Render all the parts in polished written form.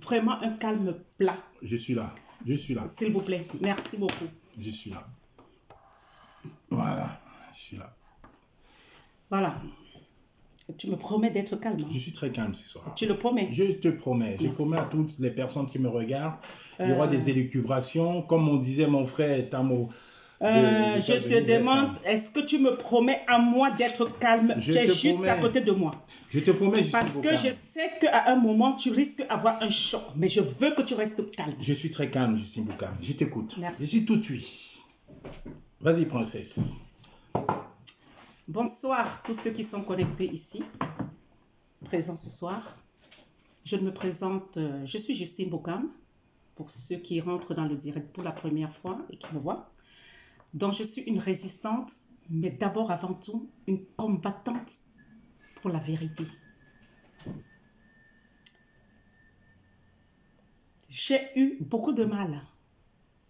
vraiment un calme plat. Je suis là. Je suis là. S'il vous plaît. Merci beaucoup. Je suis là. Voilà. Je suis là. Voilà. Tu me promets d'être calme. Hein? Je suis très calme ce soir. Tu le promets? Je te promets. Je promets à toutes les personnes qui me regardent. Il y aura des élucubrations. Comme on disait mon frère Tamo. Je te demande, est-ce que tu me promets à moi d'être calme? Tu es juste à côté de moi. Je te promets, parce que je sais qu'à un moment, tu risques d'avoir un choc. Mais je veux que tu restes calme. Je suis très calme, Justine Boukam. Je t'écoute. Merci. Je suis tout oui. Vas-y, princesse. Bonsoir tous ceux qui sont connectés ici, présents ce soir. Je me présente, je suis Justine Boukam, pour ceux qui rentrent dans le direct pour la première fois et qui me voient. Donc je suis une résistante, mais d'abord avant tout, une combattante pour la vérité. J'ai eu beaucoup de mal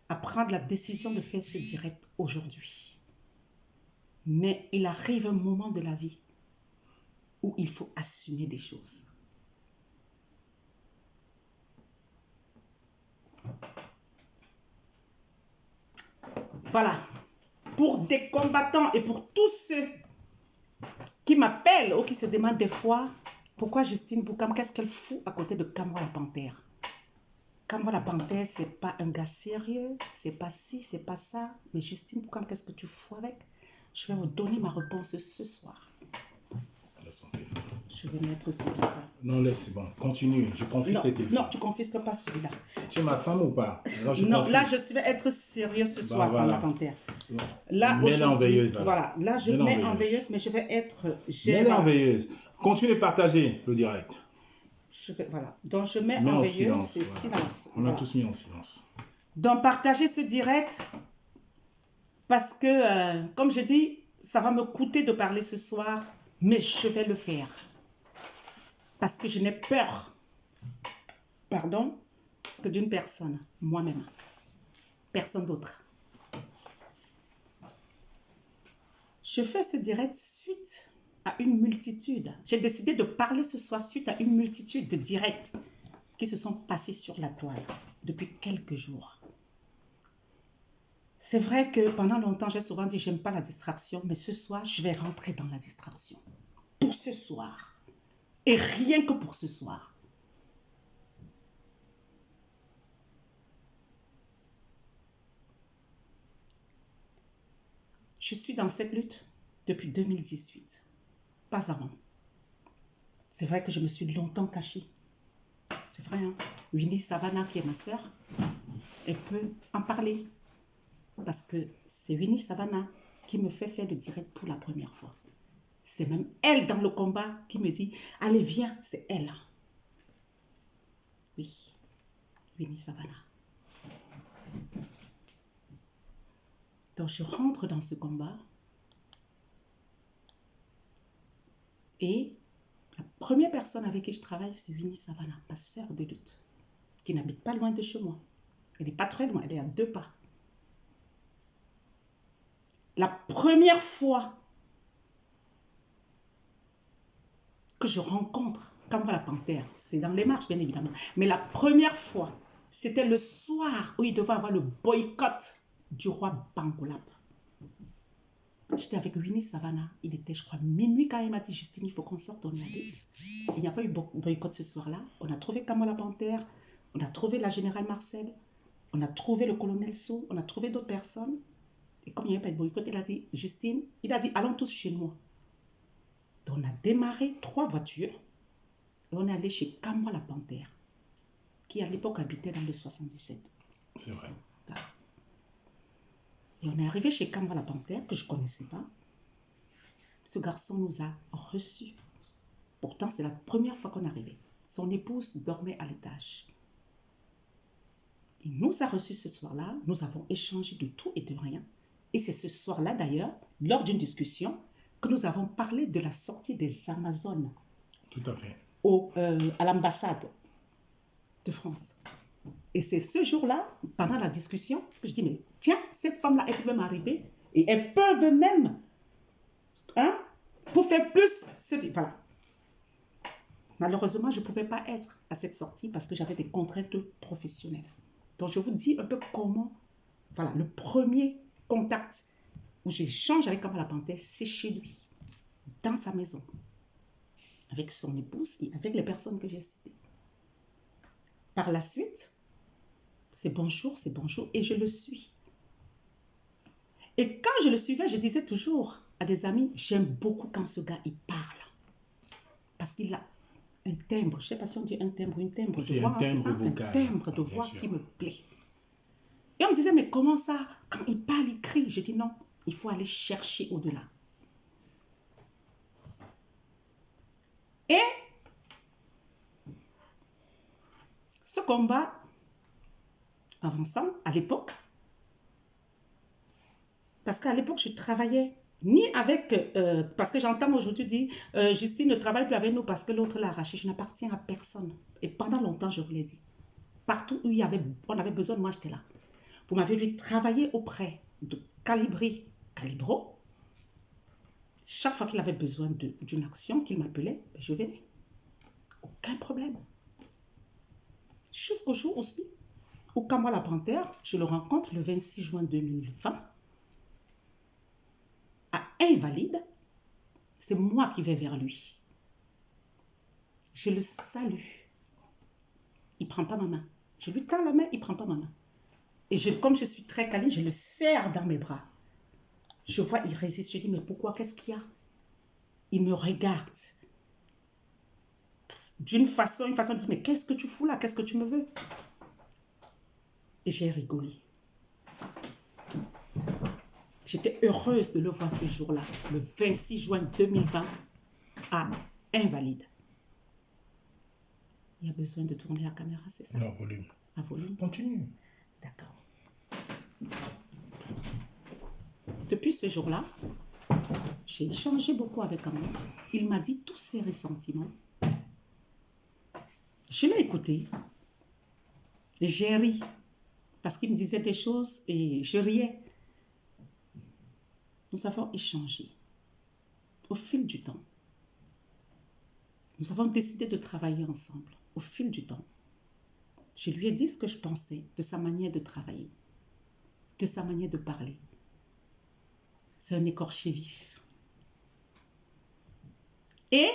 à prendre la décision de faire ce direct aujourd'hui. Mais il arrive un moment de la vie où il faut assumer des choses. Voilà. Pour des combattants et pour tous ceux qui m'appellent ou qui se demandent des fois pourquoi Justine Boukam, qu'est-ce qu'elle fout à côté de Kamwa la Panthère? Kamwa la Panthère, c'est pas un gars sérieux, c'est pas ci, c'est pas ça. Mais Justine Boukam, qu'est-ce que tu fous avec? Je vais vous donner ma réponse ce soir. Je vais mettre celui-là. Non, laisse, c'est bon. Continue. Je confisque tes téléphones. Non, tu confisques pas celui-là. Tu es ma femme ou pas? Non, là, je vais être sérieux ce soir dans la panthère. Là, mets-la en veilleuse. Voilà, là, je mets en veilleuse, mais je vais être... Mets-la en veilleuse. Continue de partager le direct. Voilà. Donc, je mets en veilleuse, c'est silence. On a tous mis en silence. Donc, partagez ce direct parce que, comme je dis, ça va me coûter de parler ce soir, mais je vais le faire. Parce que je n'ai peur, pardon, que d'une personne, moi-même. Personne d'autre. Je fais ce direct suite à une multitude. J'ai décidé de parler ce soir suite à une multitude de directs qui se sont passés sur la toile depuis quelques jours. C'est vrai que pendant longtemps, j'ai souvent dit j'aime pas la distraction, mais ce soir, je vais rentrer dans la distraction. Pour ce soir. Et rien que pour ce soir. Je suis dans cette lutte depuis 2018. Pas avant. C'est vrai que je me suis longtemps cachée. C'est vrai, hein? Winnie Savannah, qui est ma sœur, elle peut en parler. Parce que c'est Winnie Savannah qui me fait faire le direct pour la première fois. C'est même elle dans le combat qui me dit « Allez, viens, c'est elle. » Oui, Winnie Savannah. Donc, je rentre dans ce combat. Et la première personne avec qui je travaille, c'est Winnie Savannah, ma sœur de lutte, qui n'habite pas loin de chez moi. Elle n'est pas très loin, elle est à 2 pas. La première fois que je rencontre Kamwa la Panthère, c'est dans les marches bien évidemment, mais la première fois, c'était le soir où il devait avoir le boycott du roi Bangolab. J'étais avec Winnie Savannah, il était je crois minuit quand il m'a dit Justine, il faut qu'on sorte, on y allait. Il n'y a pas eu boycott ce soir-là, on a trouvé Kamwa la Panthère, on a trouvé la générale Marcel, on a trouvé le colonel Sow, on a trouvé d'autres personnes. Et comme il n'y avait pas de boycott, il a dit, Justine, il a dit, allons tous chez moi. Donc, on a démarré 3 voitures et on est allé chez Kamwa la Panthère, qui à l'époque habitait dans le 77. C'est vrai. Et on est arrivé chez Kamwa la Panthère, que je ne connaissais pas. Ce garçon nous a reçus. Pourtant, c'est la première fois qu'on est arrivé. Son épouse dormait à l'étage. Il nous a reçus ce soir-là. Nous avons échangé de tout et de rien. Et c'est ce soir-là, d'ailleurs, lors d'une discussion, que nous avons parlé de la sortie des Amazones. Tout à fait. À l'ambassade de France. Et c'est ce jour-là, pendant la discussion, que je dis, mais tiens, cette femme-là, elle pouvait m'arriver. Et elles peuvent même, hein, pour faire plus, voilà. Malheureusement, je ne pouvais pas être à cette sortie parce que j'avais des contraintes professionnelles. Donc, je vous dis un peu comment, voilà, le premier contact où j'échange avec Kamala Panthère, c'est chez lui, dans sa maison, avec son épouse et avec les personnes que j'ai citées. Par la suite, c'est bonjour, et je le suis. Et quand je le suivais, je disais toujours à des amis, j'aime beaucoup quand ce gars, il parle. Parce qu'il a un timbre, je ne sais pas si on dit un timbre, une timbre de voix, c'est ça, un timbre de voix qui me plaît. Et on me disait, mais comment ça, quand il parle, il crie? Je dis non, il faut aller chercher au-delà. Et ce combat, avançant, à l'époque, parce qu'à l'époque, je travaillais ni avec, parce que j'entends aujourd'hui dire, Justine ne travaille plus avec nous parce que l'autre l'a arraché. Je n'appartiens à personne. Et pendant longtemps, je vous l'ai dit. Partout où on avait besoin de moi, j'étais là. Vous m'avez vu travailler auprès de Calibro. Chaque fois qu'il avait besoin d'une action, qu'il m'appelait, je venais. Aucun problème. Jusqu'au jour aussi où Kamala Panthère, je le rencontre le 26 juin 2020 à Invalide. C'est moi qui vais vers lui. Je le salue. Il ne prend pas ma main. Je lui tends la main, il ne prend pas ma main. Et comme je suis très câline, je le serre dans mes bras. Je vois, il résiste. Je dis, mais pourquoi? Qu'est-ce qu'il y a? Il me regarde. D'une façon, il dit, mais qu'est-ce que tu fous là? Qu'est-ce que tu me veux? Et j'ai rigolé. J'étais heureuse de le voir ce jour-là, le 26 juin 2020, à Invalide. Il y a besoin de tourner la caméra, c'est ça? Non, volume. À volume? Continue. D'accord. Depuis ce jour-là, j'ai échangé beaucoup avec Kamala. Il m'a dit tous ses ressentiments. Je l'ai écouté. J'ai ri. Parce qu'il me disait des choses et je riais. Nous avons échangé. Au fil du temps, nous avons décidé de travailler ensemble. Au fil du temps, je lui ai dit ce que je pensais de sa manière de travailler, de sa manière de parler. C'est un écorché vif. Et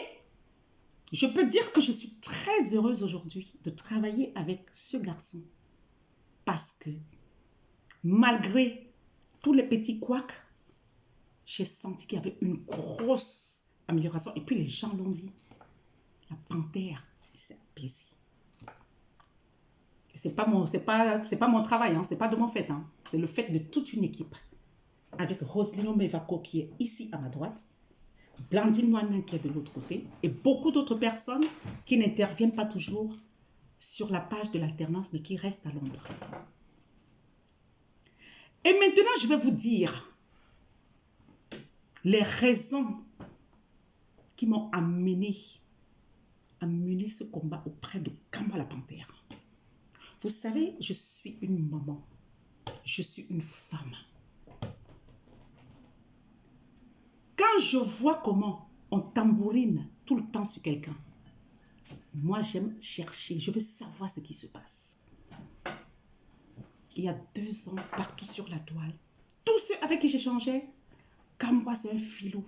je peux dire que je suis très heureuse aujourd'hui de travailler avec ce garçon. Parce que malgré tous les petits couacs, j'ai senti qu'il y avait une grosse amélioration. Et puis les gens l'ont dit. La panthère, c'est un plaisir. C'est pas mon travail, hein, c'est pas de mon fait. Hein. C'est le fait de toute une équipe. Avec Roselino Mevako qui est ici à ma droite, Blandine Moimin qui est de l'autre côté, et beaucoup d'autres personnes qui n'interviennent pas toujours sur la page de l'alternance, mais qui restent à l'ombre. Et maintenant, je vais vous dire les raisons qui m'ont amené à mener ce combat auprès de Kamala Panthère. Vous savez, je suis une maman. Je suis une femme. Quand je vois comment on tambourine tout le temps sur quelqu'un, moi j'aime chercher, je veux savoir ce qui se passe. Il y a 2 ans, partout sur la toile, tous ceux avec qui j'échangeais, Kamba c'est un filou,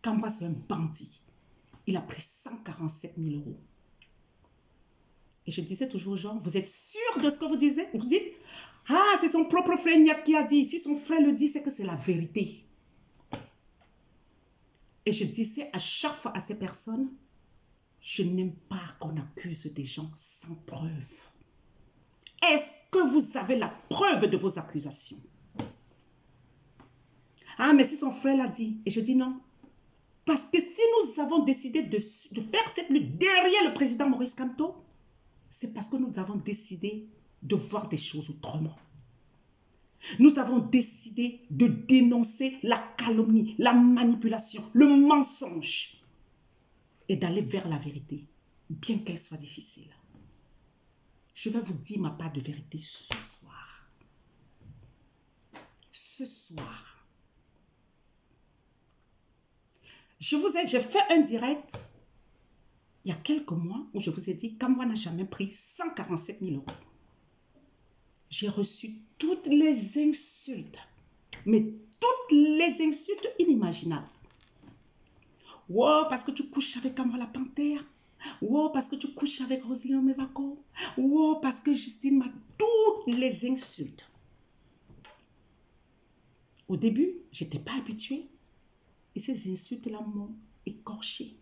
Kamba c'est un bandit. Il a pris 147 000 €. Et je disais toujours aux gens, vous êtes sûrs de ce que vous disiez? Vous dites, ah, c'est son propre frère Niat qui a dit. Si son frère le dit, c'est que c'est la vérité. Et je disais à chaque fois à ces personnes, je n'aime pas qu'on accuse des gens sans preuve. Est-ce que vous avez la preuve de vos accusations? Ah, mais si son frère l'a dit. Et je dis non. Parce que si nous avons décidé de faire cette lutte derrière le président Maurice Kamto, c'est parce que nous avons décidé de voir des choses autrement. Nous avons décidé de dénoncer la calomnie, la manipulation, le mensonge et d'aller vers la vérité, bien qu'elle soit difficile. Je vais vous dire ma part de vérité ce soir. Ce soir, j'ai fait un direct il y a quelques mois où je vous ai dit, Kamwa n'a jamais pris 147 000 euros. J'ai reçu toutes les insultes, mais toutes les insultes inimaginables. Wow, parce que tu couches avec Kamwa la panthère. Wow, parce que tu couches avec Roselyne Mevako. Wow, parce que Justine m'a... Toutes les insultes. Au début, je n'étais pas habituée. Et ces insultes-là m'ont écorché.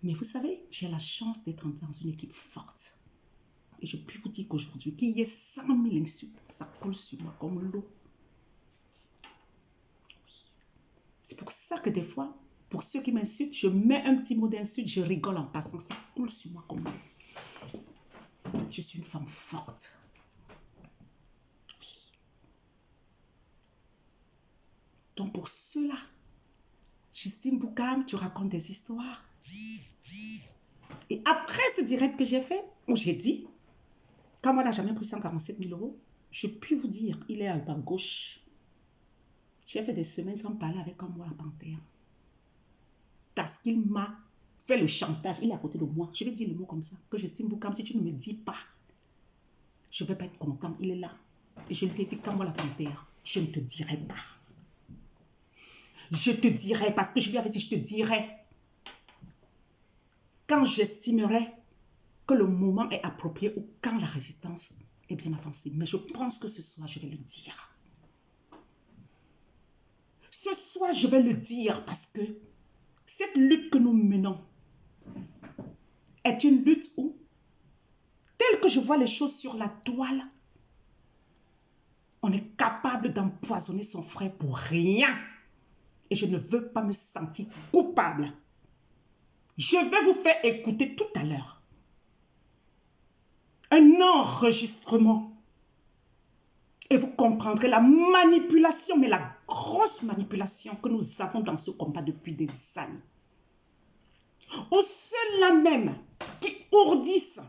Mais vous savez, j'ai la chance d'être dans une équipe forte. Et je puis vous dire qu'aujourd'hui, qu'il y ait 100 000 insultes, ça coule sur moi comme l'eau. C'est pour ça que des fois, pour ceux qui m'insultent, je mets un petit mot d'insulte, je rigole en passant, ça coule sur moi comme l'eau. Je suis une femme forte. Oui. Donc pour cela, Justine Boukam, tu racontes des histoires. Et après ce direct que j'ai fait, où j'ai dit, quand moi n'a jamais pris 147 000 euros, je puis vous dire, il est à ma gauche. J'ai fait des semaines sans parler avec moi la panthère. Parce qu'il m'a fait le chantage. Il est à côté de moi. Je vais dire le mot comme ça. Que Justine Boukam, si tu ne me dis pas, je ne vais pas être content. Il est là. Et je lui ai dit, quand moi la panthère, je ne te dirai pas. Je te dirai, parce que je lui avais dit, je te dirai. Quand j'estimerai que le moment est approprié ou quand la résistance est bien avancée. Mais je pense que ce soir, je vais le dire. Ce soir, je vais le dire parce que cette lutte que nous menons est une lutte où, telle que je vois les choses sur la toile, on est capable d'empoisonner son frère pour rien. Et je ne veux pas me sentir coupable. Je vais vous faire écouter tout à l'heure un enregistrement. Et vous comprendrez la manipulation, mais la grosse manipulation que nous avons dans ce combat depuis des années. Ou ceux-là même qui ourdissent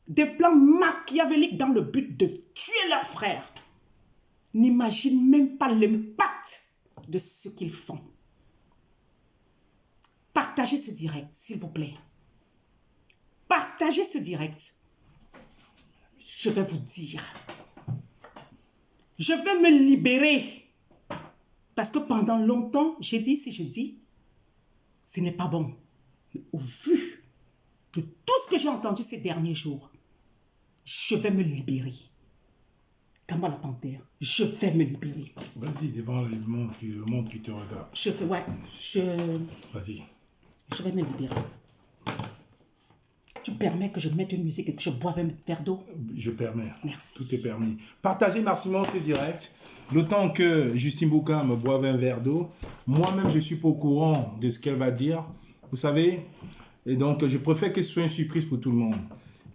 des plans machiavéliques dans le but de tuer leurs frères n'imaginent même pas l'impact de ce qu'ils font. Partagez ce direct, s'il vous plaît. Partagez ce direct. Je vais vous dire. Je vais me libérer. Parce que pendant longtemps, j'ai dit, si je dis, ce n'est pas bon. Mais au vu de tout ce que j'ai entendu ces derniers jours, je vais me libérer. Kamwa la panthère, je vais me libérer. Vas-y, devant le monde qui te regarde. Vas-y. Je vais me libérer. Tu permets que je mette une musique et que je boive un verre d'eau? Je permets. Merci. Tout est permis. Partagez massivement ce direct. Le temps que Justine Boukam me boive un verre d'eau, moi-même, je ne suis pas au courant de ce qu'elle va dire. Vous savez? Et donc, je préfère que ce soit une surprise pour tout le monde.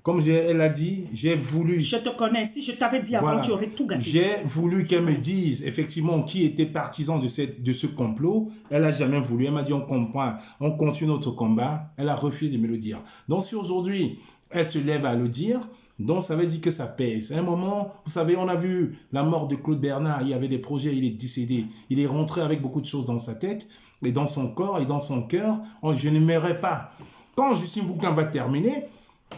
Comme elle a dit, j'ai voulu... Je te connais. Si je t'avais dit avant, tu aurais tout gâté. J'ai voulu qu'elle me dise effectivement qui était partisan de ce complot. Elle n'a jamais voulu. Elle m'a dit on comprend, on continue notre combat. Elle a refusé de me le dire. Donc si aujourd'hui, elle se lève à le dire, donc ça veut dire que ça pèse. À un moment, vous savez, on a vu la mort de Claude Bernard. Il y avait des projets, il est décédé. Il est rentré avec beaucoup de choses dans sa tête, et dans son corps et dans son cœur. Je n'aimerais pas. Quand Justine Boukam va terminer...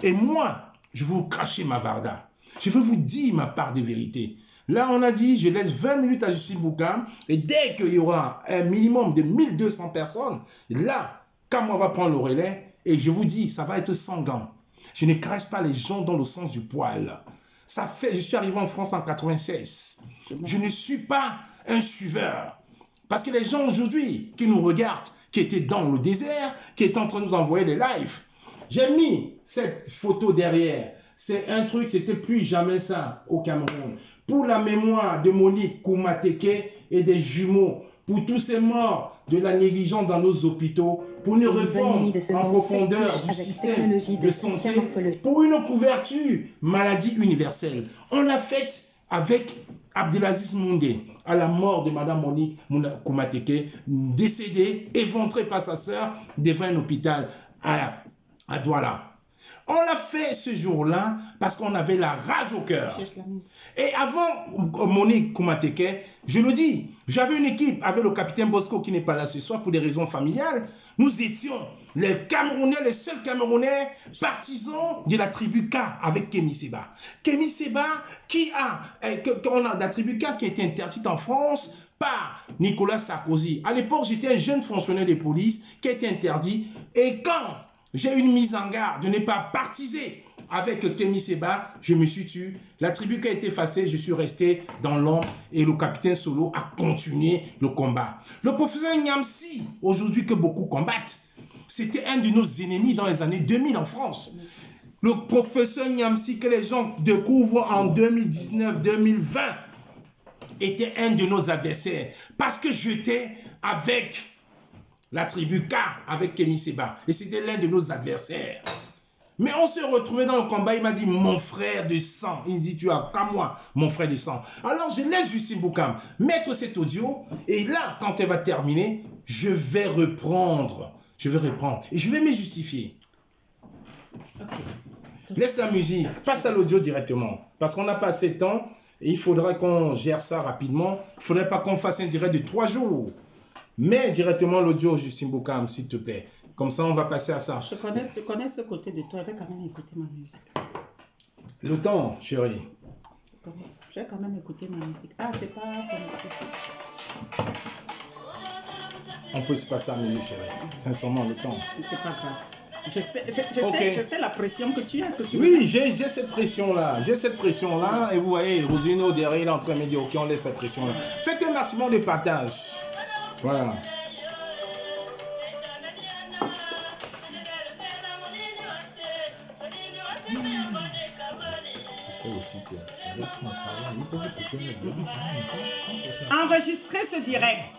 Et moi, je vais vous cracher ma varda. Je vais vous dire ma part de vérité. Là, on a dit, je laisse 20 minutes à Justine Boukam. Et dès qu'il y aura un minimum de 1200 personnes, là, Kamwa va prendre le relais. Et je vous dis, ça va être sanguin. Je ne caresse pas les gens dans le sens du poil. Ça fait, je suis arrivé en France en 96. Je ne suis pas un suiveur. Parce que les gens aujourd'hui qui nous regardent, qui étaient dans le désert, qui étaient en train de nous envoyer des lives, j'ai mis cette photo derrière. C'est un truc, c'était plus jamais ça au Cameroun. Pour la mémoire de Monique Koumateke et des jumeaux, pour tous ces morts de la négligence dans nos hôpitaux, pour une réforme en profondeur du système de santé, pour une couverture maladie universelle. On l'a faite avec Abdelaziz Moundé, à la mort de Madame Monique Koumateke, décédée, éventrée par sa sœur devant un hôpital à Douala. On l'a fait ce jour-là parce qu'on avait la rage au cœur. Et avant Monique Koumateke, je le dis, j'avais une équipe avec le capitaine Bosco qui n'est pas là ce soir pour des raisons familiales. Nous étions les Camerounais, les seuls Camerounais partisans de la tribu K avec Kémy Séba. Kémy Séba la tribu K qui a été interdite en France par Nicolas Sarkozy. À l'époque, j'étais un jeune fonctionnaire de police qui a été interdit. Et quand j'ai une mise en garde de ne pas partiser avec Kémy Séba, je me suis tué. La tribu qui a été effacée, je suis resté dans l'ombre et le capitaine Solo a continué le combat. Le professeur Nyamsi, aujourd'hui que beaucoup combattent, c'était un de nos ennemis dans les années 2000 en France. Le professeur Nyamsi que les gens découvrent en 2019-2020 était un de nos adversaires parce que j'étais avec la tribu K, avec Kémy Séba. Et c'était l'un de nos adversaires. Mais on s'est retrouvés dans le combat. Il m'a dit, mon frère de sang. Il dit, tu as qu'à moi, mon frère de sang. Alors, je laisse Justine Boukam mettre cet audio. Et là, quand elle va terminer, je vais reprendre. Et je vais me justifier. Okay. Laisse la musique. Passe à l'audio directement. Parce qu'on n'a pas assez de temps. Et il faudra qu'on gère ça rapidement. Il ne faudrait pas qu'on fasse un direct de 3 jours. Mets directement l'audio, Justine Boukam, s'il te plaît. Comme ça, on va passer à ça. Je connais ce côté de toi. Je vais quand même écouter ma musique. Le temps, chérie. Je vais quand même écouter ma musique. Ah, c'est pas connecté. On peut se passer à la musique, chérie. Sincèrement, le temps. C'est pas grave. Je sais la pression que tu as. Oui, j'ai cette pression-là. Et vous voyez, Rosino derrière, il est en train de me dire, OK, on laisse cette pression-là. Faites un maximum de partage. Voilà. Enregistrez ce direct.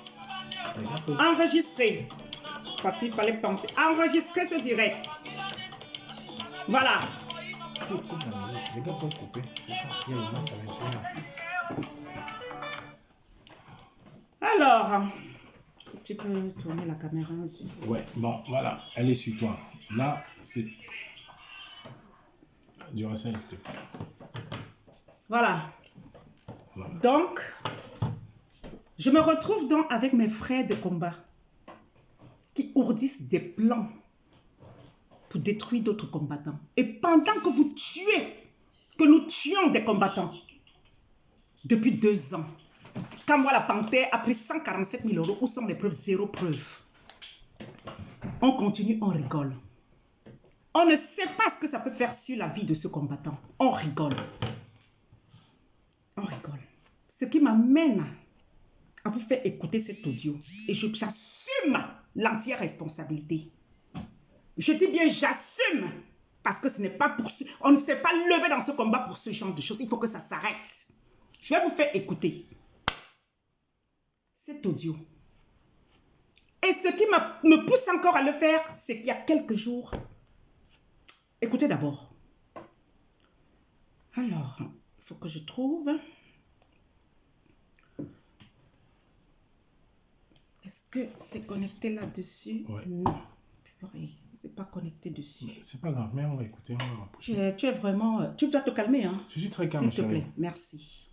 Enregistrez. Parce qu'il fallait penser. Enregistrez ce direct. Voilà. Alors, tu peux tourner la caméra. Ouais, bon, voilà. Elle est sur toi. Là, c'est... Du reste, s'il te plaît. Voilà. Donc, je me retrouve donc avec mes frères de combat qui ourdissent des plans pour détruire d'autres combattants. Et pendant que vous tuez, que nous tuons des combattants, depuis 2 ans, quand moi la Panthère a pris 147 000 €, où sont les preuves? 0 preuve. On continue, on rigole. On ne sait pas ce que ça peut faire sur la vie de ce combattant. On rigole. On rigole. Ce qui m'amène à vous faire écouter cet audio. Et j'assume l'entière responsabilité. Je dis bien j'assume. Parce que ce n'est pas pour... On ne s'est pas levé dans ce combat pour ce genre de choses. Il faut que ça s'arrête. Je vais vous faire écouter cet audio. Et ce qui me pousse encore à le faire, c'est qu'il y a quelques jours... Écoutez d'abord. Alors, il faut que je trouve... Est-ce que c'est connecté là-dessus? Ouais. Non. C'est pas connecté dessus. C'est pas grave, mais on va écouter. Tu es vraiment... Tu dois te calmer, hein? Je suis très calme, s'il te plaît. Merci.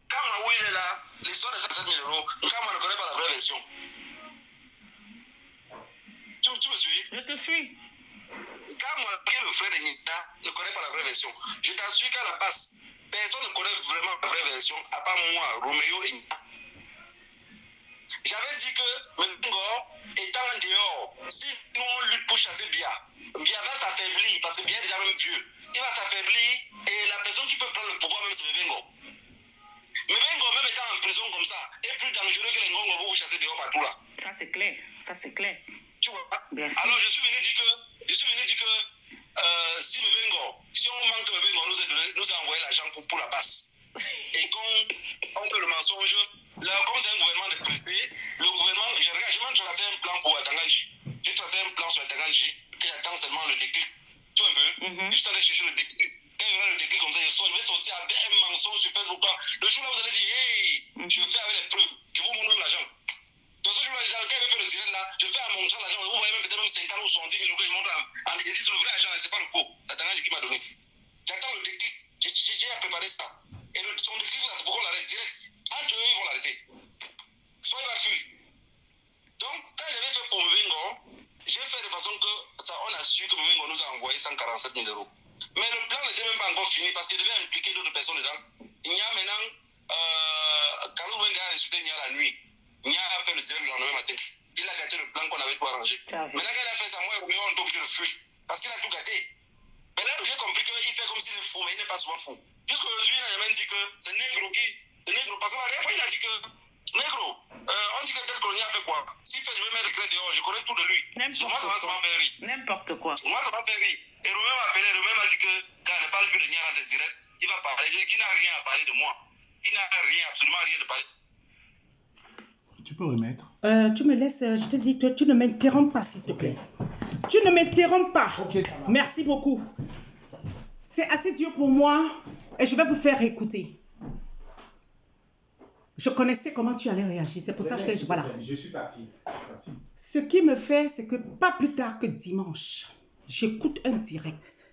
Quand Maoui est là, l'histoire de 7 000 €, Nkama ne connaît pas la vraie version. Tu me suis? Je te suis. Quand le frère de Nita ne connaît pas la vraie version, je t'assure qu'à la base, personne ne connaît vraiment la vraie version, à part moi, Roméo et Nita. J'avais dit que Mengo étant en dehors, si nous on lutte pour chasser Bia, Bia va s'affaiblir parce que Bia est déjà même vieux. Il va s'affaiblir et la personne qui peut prendre le pouvoir même c'est Mebengo. Mebengo même étant en prison comme ça est plus dangereux que les Ngongo vous chasser dehors partout là. Ça c'est clair, ça c'est clair. Tu vois pas? Bien sûr. Alors je suis venu dire que si Mebengo, si on manque Mebengo nous a envoyé l'argent pour la passe. Et qu'on fait le mensonge, là, comme c'est un gouvernement de presté, le gouvernement, j'ai même tracé un plan pour Atanganji. J'ai tracé un plan sur Atanganji, que j'attends seulement le déclic. Tu vois un peu? Juste aller chercher le déclic. Quand il y aura le déclic comme ça, je vais sortir avec un mensonge sur Facebook. Le jour là, vous allez dire, hey, je fais avec les preuves, je vous montre l'argent. Donc, ce jour quand il fait le direct là, je fais à mon l'argent, vous voyez même peut-être même 50 ou 70 000 euros, il montre en dit c'est le vrai argent, c'est pas le faux. La dernière qui m'a donné. J'attends le déclic, j'ai préparé ça. Et son déclic là, c'est pourquoi on l'arrête direct. Entre eux, ils vont l'arrêter. Soit il va fuir. Donc, quand j'avais fait pour Mbengo, j'ai fait de façon que ça, on a su que Mbengo nous a envoyé 147 000 euros. Mais le plan n'était même pas encore fini parce qu'il devait impliquer d'autres personnes dedans. Il y a maintenant, Carlos Wenga a insulté Nia la nuit. Nia a fait le direct le lendemain matin. Il a gâté le plan qu'on avait tout arrangé. Maintenant, quand il a fait ça, moi et Roméo, on doit le fuir. Parce qu'il a tout gâté. Mais là, j'ai compris qu'il fait comme s'il est fou, mais il n'est pas souvent fou. Jusqu'aujourd'hui, il a même dit que c'est Negro qui. C'est Negro. Parce que la dernière fois, il a dit que. Negro, on dit que tel colonie a fait quoi? S'il fait, je vais mettre le clé dehors, je connais tout de lui. Moi, ça m'a fait rire. N'importe quoi. Moi, ça m'a fait rire. Et Romain m'a appelé, Romain m'a dit que quand il ne parle plus de Niara de direct, il va parler. Il dit qu'il n'a rien à parler de moi. Il n'a rien, absolument rien de parler. Tu peux remettre. Tu me laisses, je te dis, tu ne m'interromps pas, s'il te plaît. Tu ne m'interromps pas. Ok, ça va. Merci beaucoup. C'est assez dur pour moi et je vais vous faire écouter. Je connaissais comment tu allais réagir. C'est pour ça que je t'ai dit, voilà. Je suis parti. Ce qui me fait, c'est que pas plus tard que dimanche, j'écoute un direct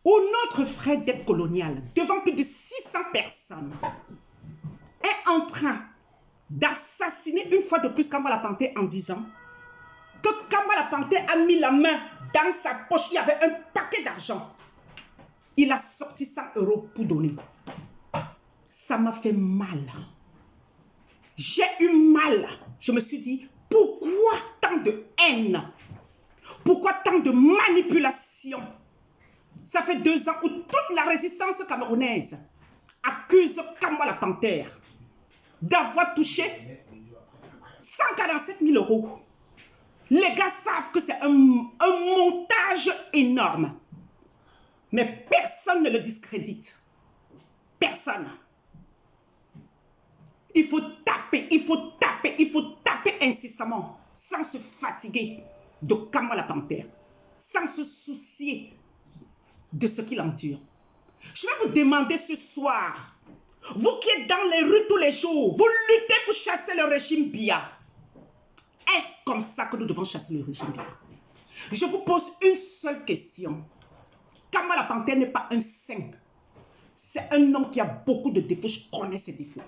où notre frère d'aide coloniale, devant plus de 600 personnes, est en train d'assassiner une fois de plus Kamba Panté en disant que Kamba Panté a mis la main dans sa poche. Il y avait un paquet d'argent. Il a sorti 100 euros pour donner. Ça m'a fait mal. J'ai eu mal. Je me suis dit, pourquoi tant de haine? Pourquoi tant de manipulation? Ça fait 2 ans où toute la résistance camerounaise accuse Kamba Panthère d'avoir touché 147 000 euros. Les gars savent que c'est un montage énorme. Mais personne ne le discrédite. Personne. Il faut taper, il faut taper, il faut taper incessamment, sans se fatiguer de Kamba Panthère, sans se soucier de ce qu'il endure. Je vais vous demander ce soir, vous qui êtes dans les rues tous les jours, vous luttez pour chasser le régime Biya. Est-ce comme ça que nous devons chasser le régime Biya? Je vous pose une seule question. Kamba Panthère n'est pas un saint. C'est un homme qui a beaucoup de défauts. Je connais ses défauts.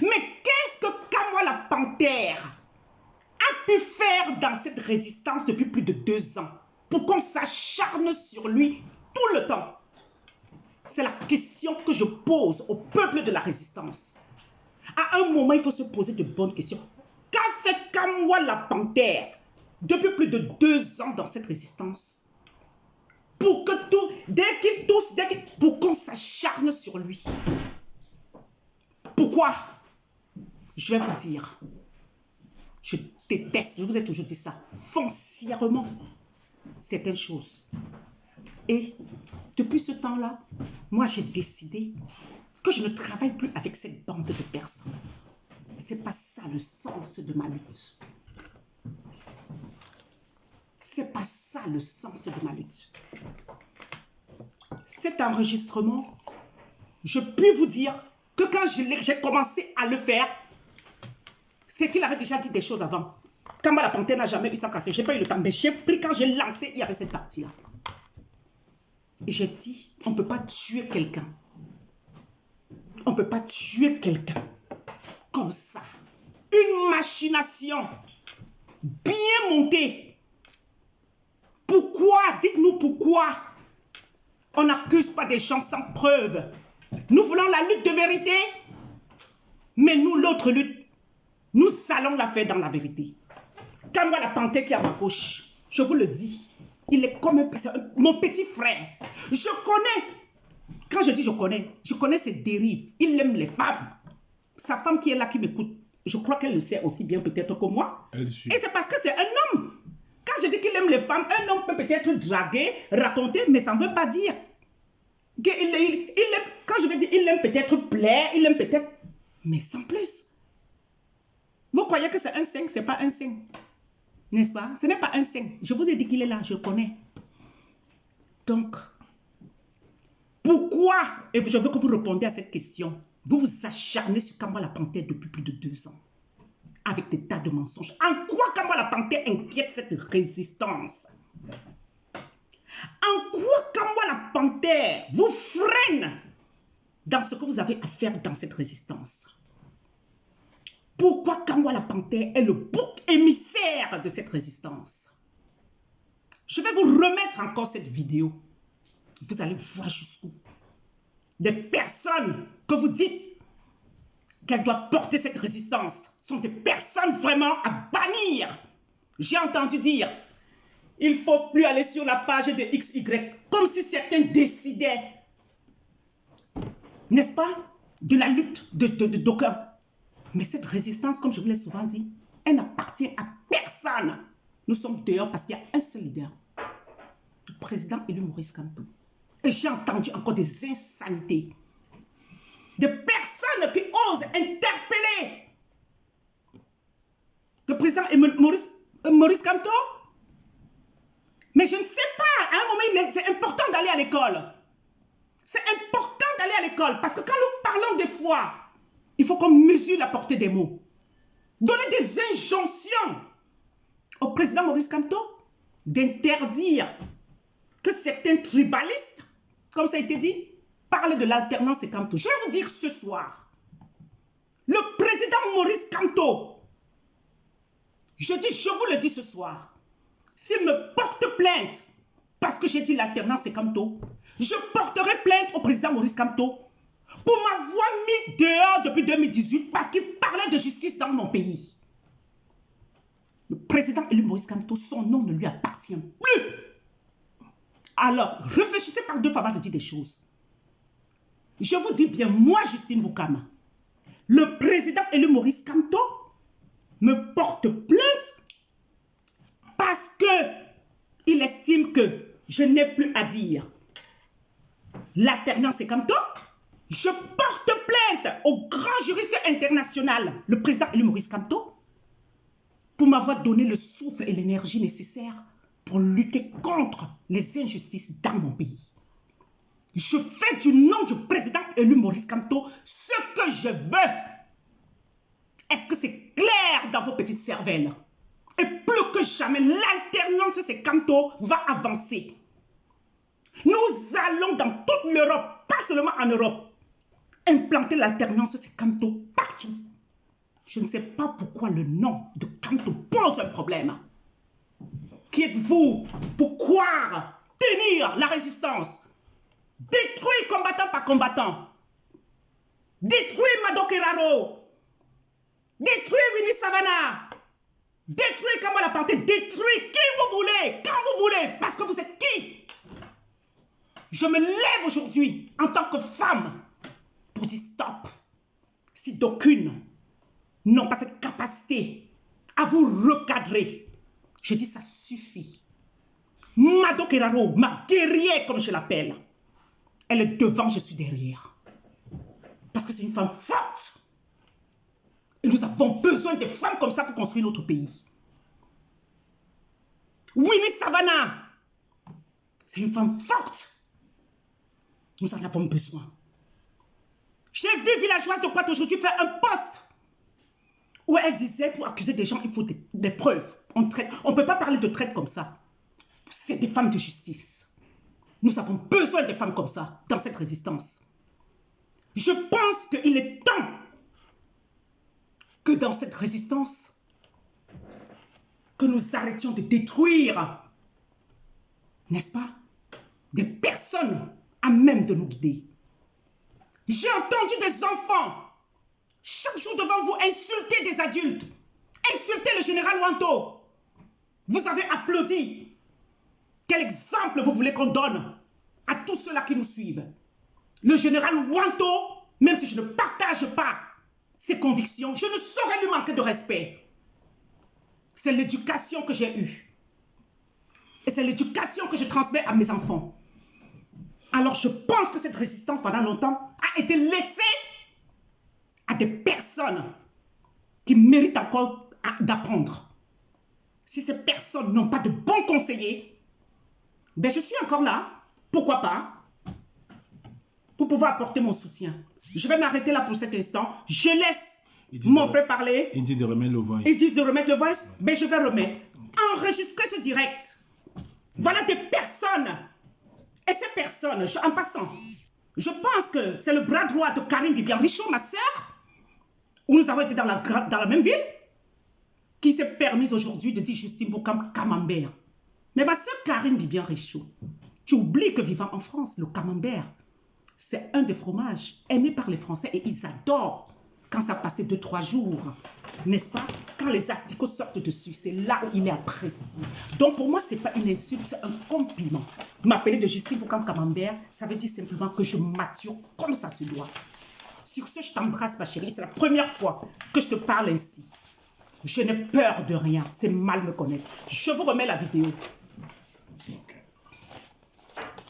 Mais qu'est-ce que Kamba Panthère a pu faire dans cette résistance depuis plus de 2 ans pour qu'on s'acharne sur lui tout le temps? C'est la question que je pose au peuple de la résistance. À un moment, il faut se poser de bonnes questions. Qu'a fait Kamba Panthère depuis plus de 2 ans dans cette résistance? Pour que tout, dès qu'il tousse, pour qu'on s'acharne sur lui. Pourquoi? Je vais vous dire. Je déteste, je vous ai toujours dit ça, foncièrement, certaines choses. Et depuis ce temps-là, moi j'ai décidé que je ne travaille plus avec cette bande de personnes. C'est pas ça le sens de ma lutte. C'est pas ça le sens de ma lutte. Cet enregistrement, je peux vous dire que quand j'ai commencé à le faire, c'est qu'il avait déjà dit des choses avant. Kamba Panthère n'a jamais eu ça cassé. Je n'ai pas eu le temps, mais j'ai pris quand j'ai lancé, il y avait cette partie-là. Et j'ai dit, on ne peut pas tuer quelqu'un. On ne peut pas tuer quelqu'un comme ça. Une machination bien montée. Pourquoi? Dites-nous pourquoi on n'accuse pas des gens sans preuve. Nous voulons la lutte de vérité, mais nous, l'autre lutte, nous allons la faire dans la vérité. Kamba Panthère qui est à ma gauche, je vous le dis, il est comme mon petit frère. Je connais, quand je dis je connais ses dérives. Il aime les femmes. Sa femme qui est là, qui m'écoute, je crois qu'elle le sait aussi bien peut-être que moi. Et c'est parce que c'est un homme. Quand je dis qu'il aime les femmes, un homme peut peut-être draguer, raconter, mais ça ne veut pas dire. Quand je vais dire, il aime peut-être plaire, il aime peut-être, mais sans plus. Vous croyez que c'est un saint, ce n'est pas un saint. N'est-ce pas? Ce n'est pas un saint. Je vous ai dit qu'il est là, je connais. Donc, pourquoi, et je veux que vous répondiez à cette question, vous vous acharnez sur Kamba Panthère depuis plus de 2 ans? avec des tas de mensonges. En quoi Kambouala Panthère inquiète cette résistance? En quoi Kambouala Panthère vous freine dans ce que vous avez à faire dans cette résistance? Pourquoi Kambouala Panthère est le bouc émissaire de cette résistance? Je vais vous remettre encore cette vidéo. Vous allez voir jusqu'où. Des personnes que vous dites qu'elles doivent porter cette résistance sont des personnes vraiment à bannir. J'ai entendu dire, il ne faut plus aller sur la page de XY, comme si certains décidaient, n'est-ce pas, de la lutte d'aucuns. Mais cette résistance, comme je vous l'ai souvent dit, elle n'appartient à personne. Nous sommes dehors parce qu'il y a un seul leader, le président élu Maurice Kamto. Et j'ai entendu encore des insanités. Des personnes qui osent interpeller le président Maurice Kamto. Mais je ne sais pas, à un moment, c'est important d'aller à l'école. C'est important d'aller à l'école parce que quand nous parlons des fois, il faut qu'on mesure la portée des mots. Donner des injonctions au président Maurice Kamto d'interdire que certains tribalistes, comme ça a été dit, parlent de l'alternance et Kamto. Je vais vous dire ce soir, le président Maurice Kamto, je vous le dis ce soir, s'il me porte plainte parce que j'ai dit l'alternance et Kamto, je porterai plainte au président Maurice Kamto pour m'avoir mis dehors depuis 2018 parce qu'il parlait de justice dans mon pays. Le président élu Maurice Kamto, son nom ne lui appartient plus. Alors, réfléchissez par deux fois avant de dire des choses. Je vous dis bien, moi, Justine Boukama, le président élu Maurice Kamto me porte plainte parce qu'il estime que je n'ai plus à dire l'alternance et Kamto. Je porte plainte au grand juriste international, le président élu Maurice Kamto, pour m'avoir donné le souffle et l'énergie nécessaires pour lutter contre les injustices dans mon pays. Je fais du nom du président élu Maurice Kamto ce que je veux. Est-ce que c'est clair dans vos petites cervelles? Et plus que jamais, l'alternance, c'est Kamto va avancer. Nous allons dans toute l'Europe, pas seulement en Europe, implanter l'alternance, c'est Kamto partout. Je ne sais pas pourquoi le nom de Kamto pose un problème. Qui êtes-vous pour croire tenir la résistance? Détruire combattant par combattant. Détruire Mado Keraro. Détruire Winnie Savannah. Détruire Kambouala Panthère. Détruire qui vous voulez, quand vous voulez, parce que vous êtes qui? Je me lève aujourd'hui en tant que femme pour dire stop. Si d'aucunes n'ont pas cette capacité à vous recadrer, je dis ça suffit. Mado Keraro, ma guerrière comme je l'appelle, elle est devant, je suis derrière. Parce que c'est une femme forte. Et nous avons besoin de femmes comme ça pour construire notre pays. Winnie Savannah, c'est une femme forte. Nous en avons besoin. J'ai vu Villageoise de Pointe aujourd'hui faire un post où elle disait pour accuser des gens, il faut des preuves. On ne peut pas parler de traite comme ça. C'est des femmes de justice. Nous avons besoin de femmes comme ça dans cette résistance. Je pense qu'il est temps que dans cette résistance, que nous arrêtions de détruire, n'est-ce pas, des personnes à même de nous guider. J'ai entendu des enfants chaque jour devant vous insulter des adultes, insulter le général Wanto. Vous avez applaudi. Quel exemple vous voulez qu'on donne à tous ceux-là qui nous suivent? Le général Wanto, même si je ne partage pas ses convictions, je ne saurais lui manquer de respect. C'est l'éducation que j'ai eue. Et c'est l'éducation que je transmets à mes enfants. Alors je pense que cette résistance pendant longtemps a été laissée à des personnes qui méritent encore d'apprendre. Si ces personnes n'ont pas de bons conseillers, ben je suis encore là, pourquoi pas, pour pouvoir apporter mon soutien. Je vais m'arrêter là pour cet instant. Je laisse m'ont fait parler. Ils disent de remettre le voice. Ils disent de remettre le voice, mais je vais remettre. Enregistrer ce direct. Voilà des personnes. Et ces personnes, en passant, je pense que c'est le bras droit de Karine Bibian Richaud, ma sœur, où nous avons été dans la même ville, qui s'est permise aujourd'hui de dire Justine Boucam camembert. Mais ma sœur Karine Bibian Richaud, tu oublies que vivant en France, le camembert, c'est un des fromages aimés par les Français et ils adorent quand ça passait 2-3 jours, n'est-ce pas? Quand les asticots sortent dessus, c'est là où il est apprécié. Donc pour moi, ce n'est pas une insulte, c'est un compliment. M'appeler de Justine Boucam camembert, ça veut dire simplement que je mature comme ça se doit. Sur ce, je t'embrasse ma chérie, c'est la première fois que je te parle ainsi. Je n'ai peur de rien, c'est mal me connaître. Je vous remets la vidéo. Okay.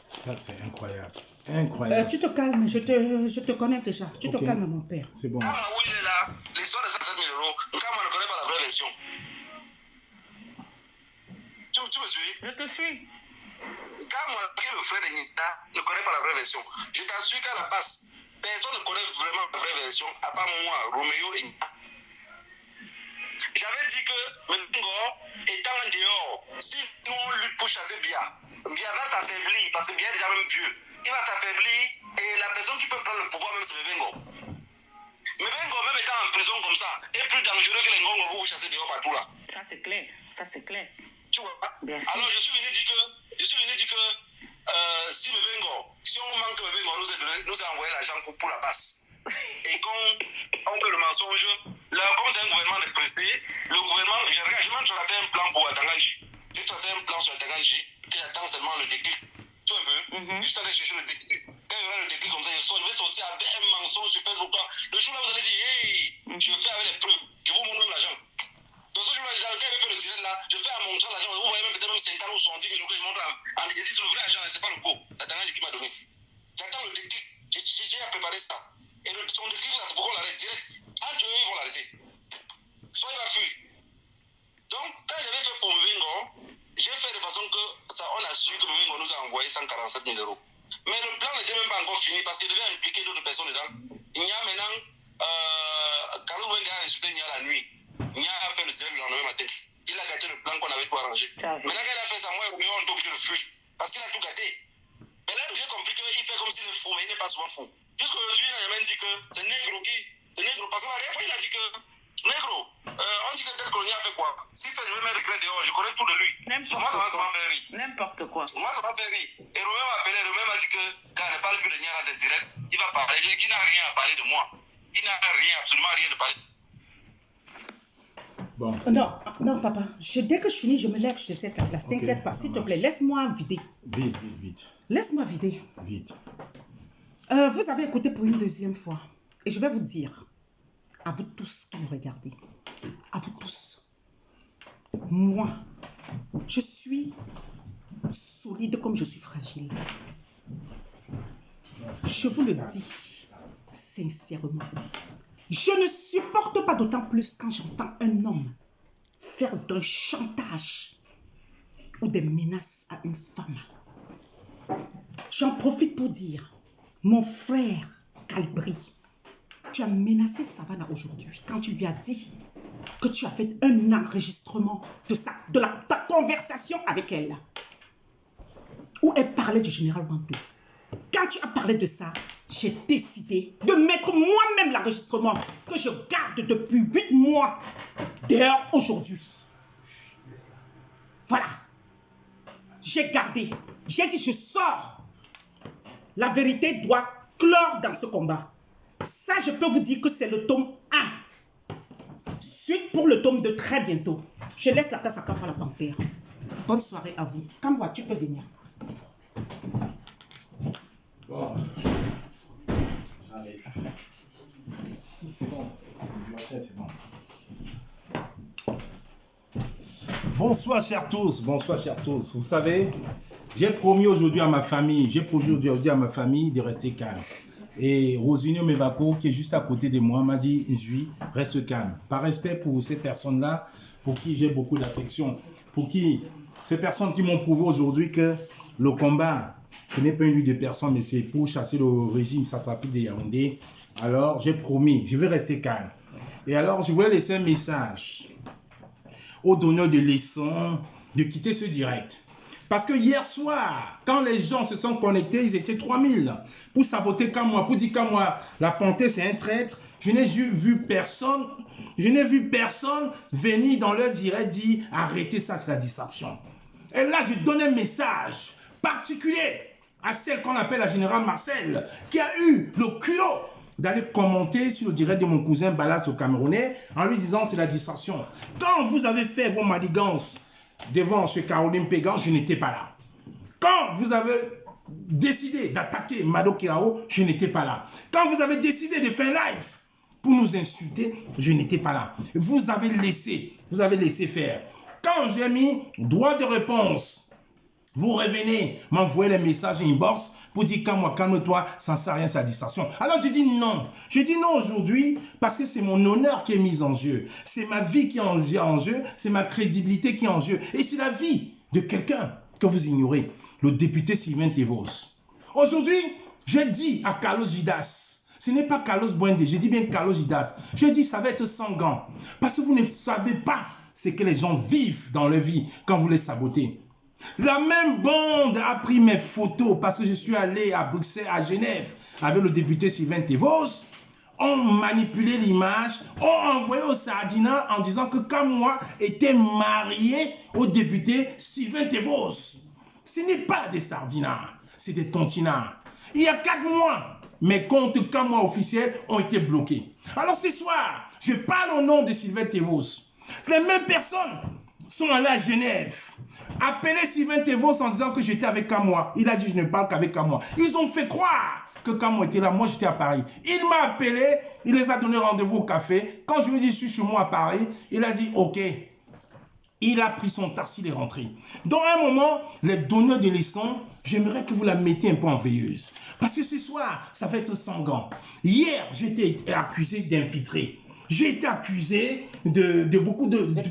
Ça, c'est incroyable. Incroyable. Tu te calmes, je te connais déjà. Tu te calmes, mon père. C'est bon. L'histoire de 107 000 euros, Nkama ne connaît pas la vraie version. Tu me suis? Je te suis. Nkama, le frère de Nita, ne connaît pas la vraie version. Je t'assure qu'à la base, personne ne connaît vraiment la vraie version, à part moi, Roméo et Nita. J'avais dit que Mbingo étant en dehors, si nous on lutte pour chasser Bia va s'affaiblir parce que Bia est déjà même vieux. Il va s'affaiblir et la personne qui peut prendre le pouvoir même c'est Mbingo. Mbingo même étant en prison comme ça est plus dangereux que les Ngongo que vous chassez dehors partout là. Ça c'est clair, ça c'est clair. Tu vois? Bien sûr. Alors je suis venu dire que si Mbingo, si on manque Mbingo, nous a envoyé l'argent pour la passe. Et quand on fait le mensonge, là, comme c'est un gouvernement de presté, le gouvernement, j'ai même tracé un plan pour Atanganji. J'ai tracé un plan sur Atanganji, que j'attends seulement le déclic. Tu vois un peu? Juste aller chercher le déclic. Quand il y aura le déclic comme ça, je vais sortir avec un mensonge sur Facebook. Le jour là, vous allez dire, hey, je fais avec les preuves, je vous montre même l'argent. Dans ce jour-là, quand il fait le direct là, je fais à montrer l'argent. Vous voyez même peut-être même 50 ou 70 000 euros que je montre. Je dis, c'est le vrai argent, c'est pas le faux. Atanganji qui m'a donné. J'attends le déclic. J'ai préparé ça. Et son déclic là, c'est pourquoi on l'arrête direct. Entre eux, ils vont l'arrêter. Soit il va fuir. Donc, quand j'avais fait pour Mbingo, j'ai fait de façon que ça, on a su que Mbingo nous a envoyé 147 000 euros. Mais le plan n'était même pas encore fini parce qu'il devait impliquer d'autres personnes dedans. Il y a maintenant, Carlo Wenga a insulté Nia la nuit. Nia a fait le direct le lendemain matin. Il a gâté le plan qu'on avait tout arrangé. Maintenant qu'il a fait ça, moi et Roméo, on est obligé de fuir. Parce qu'il a tout gâté. Mais là, j'ai compris qu'il fait comme s'il est fou, mais il n'est pas souvent fou. Jusqu'aujourd'hui, il a même dit que c'est Négro qui. C'est Négro. Parce que la dernière fois, il a dit que. Négro, on dit que tel colonie a fait quoi? S'il fait, je vais mettre regret dehors, je connais tout de lui. Moi, ça m'a fait rire. N'importe quoi. Moi, ça m'a fait rire. Et Romain m'a appelé, Romain m'a dit que quand il ne parle plus de Niara de direct, il va parler. Il dit qu'il n'a rien à parler de moi. Il n'a rien, absolument rien de parler. Bon. Non, papa. Dès que je finis, je me lève, je sais ta place. T'inquiète pas, s'il te plaît, laisse-moi vider. Vite. Laisse-moi vider. Vite. Vous avez écouté pour une deuxième fois. Et je vais vous dire, à vous tous qui me regardez, à vous tous, moi, je suis solide comme je suis fragile. Je vous le dis sincèrement. Je ne supporte pas d'autant plus quand j'entends un homme faire d'un chantage ou des menaces à une femme. J'en profite pour dire, mon frère Calibri, tu as menacé Savannah aujourd'hui quand tu lui as dit que tu as fait un enregistrement de ta conversation avec elle, où elle parlait du général Wando. Quand tu as parlé de ça, j'ai décidé de mettre moi-même l'enregistrement que je garde depuis 8 mois dehors aujourd'hui. Voilà. J'ai gardé. J'ai dit je sors. La vérité doit clore dans ce combat. Ça, je peux vous dire que c'est le tome 1. Suite pour le tome 2 très bientôt. Je laisse la place à Kampa la Panthère. Bonne soirée à vous. Kampa, tu peux venir. Bon. Allez. C'est bon. C'est bon. Bonsoir chers tous. Vous savez, j'ai promis aujourd'hui à ma famille, de rester calme. Et Rosinio Mevako, qui est juste à côté de moi, m'a dit, Zui, reste calme. Par respect pour ces personnes-là, pour qui j'ai beaucoup d'affection, ces personnes qui m'ont prouvé aujourd'hui que le combat, ce n'est pas une lutte de personnes, mais c'est pour chasser le régime satrapique de Yaoundé. Alors, j'ai promis, je vais rester calme. Et alors, je voulais laisser un message aux donneurs de leçons de quitter ce direct. Parce que hier soir, quand les gens se sont connectés, ils étaient 3000 pour saboter Kamwa, pour dire Kamwa, la panthère c'est un traître. Je n'ai vu personne venir dans leur direct dire arrêtez ça, c'est la distraction. Et là, je donne un message particulier à celle qu'on appelle la générale Marcel, qui a eu le culot d'aller commenter sur le direct de mon cousin Balas au Camerounais en lui disant c'est la distraction. Quand vous avez fait vos manigances devant chez Caroline Pégan, je n'étais pas là. Quand vous avez décidé d'attaquer Mado Kirao, je n'étais pas là. Quand vous avez décidé de faire live pour nous insulter, je n'étais pas là. Vous avez laissé faire. Quand j'ai mis droit de réponse, vous revenez m'envoyer les messages inbox pour dire calme-toi, ça ne sert à rien, c'est la distraction. Alors je dis non. Je dis non aujourd'hui parce que c'est mon honneur qui est mis en jeu. C'est ma vie qui est en jeu, c'est ma crédibilité qui est en jeu. Et c'est la vie de quelqu'un que vous ignorez, le député Sylvain Tevos. Aujourd'hui, j'ai dit à Carlos Gidas, ce n'est pas Carlos Bwende, j'ai dit bien Carlos Gidas. J'ai dit ça va être sanguin parce que vous ne savez pas ce que les gens vivent dans leur vie quand vous les sabotez. La même bande a pris mes photos parce que je suis allé à Bruxelles, à Genève, avec le député Sylvain Tevos. On manipulé l'image, on envoyé au Sardina en disant que Kamwa était marié au député Sylvain Tevos. Ce n'est pas des Sardinards, c'est des Tontinards. Il y a 4 mois, mes comptes Kamwa officiels ont été bloqués. Alors ce soir, je parle au nom de Sylvain Tevos. Les mêmes personnes sont allées à Genève, appeler Sylvain Tevos en disant que j'étais avec Kamwa. Il a dit je ne parle qu'avec Kamwa. Ils ont fait croire que Kamwa était là, moi j'étais à Paris. Il m'a appelé, il les a donné rendez-vous au café. Quand je lui ai dit je suis chez moi à Paris, il a dit ok. Il a pris son taxi, il est rentré. Dans un moment, les donneurs de leçons, j'aimerais que vous la mettez un peu en veilleuse. Parce que ce soir, ça va être sanguin. Hier, j'étais accusé d'infiltrer. J'ai été accusé de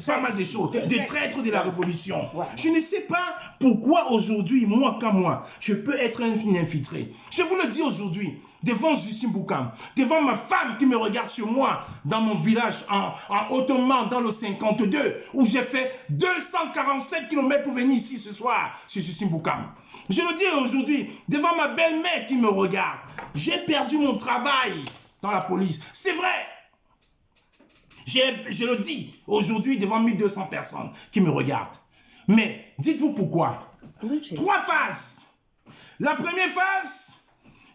pas mal de choses, de traître de la révolution. Ouais. Je ne sais pas pourquoi aujourd'hui, moi comme moi, je peux être un infiltré. Je vous le dis aujourd'hui, devant Justine Boukam, devant ma femme qui me regarde chez moi, dans mon village en Ottoman, dans le 52, où j'ai fait 247 km pour venir ici ce soir, chez Justine Boukam. Je le dis aujourd'hui, devant ma belle-mère qui me regarde, j'ai perdu mon travail dans la police. C'est vrai. Je le dis aujourd'hui devant 1200 personnes qui me regardent. Mais dites-vous pourquoi. 3 phases. La première phase,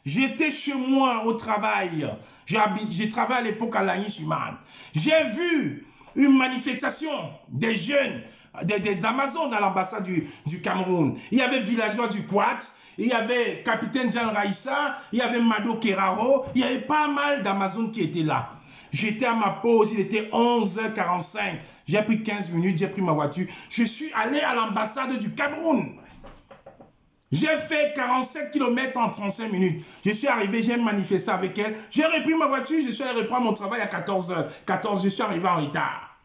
j'étais chez moi au travail. J'ai travaillé à l'époque à Lagny-sur-Marne. J'ai vu une manifestation des jeunes, des Amazones à l'ambassade du Cameroun. Il y avait villageois du Quat, il y avait capitaine Jean Raïssa, il y avait Mado Keraro, il y avait pas mal d'Amazones qui étaient là. J'étais à ma pause, il était 11h45. J'ai pris 15 minutes, j'ai pris ma voiture. Je suis allé à l'ambassade du Cameroun. J'ai fait 47 km en 35 minutes. Je suis arrivé, j'ai manifesté avec elle. J'ai repris ma voiture, je suis allé reprendre mon travail à 14h. 14, je suis arrivé en retard.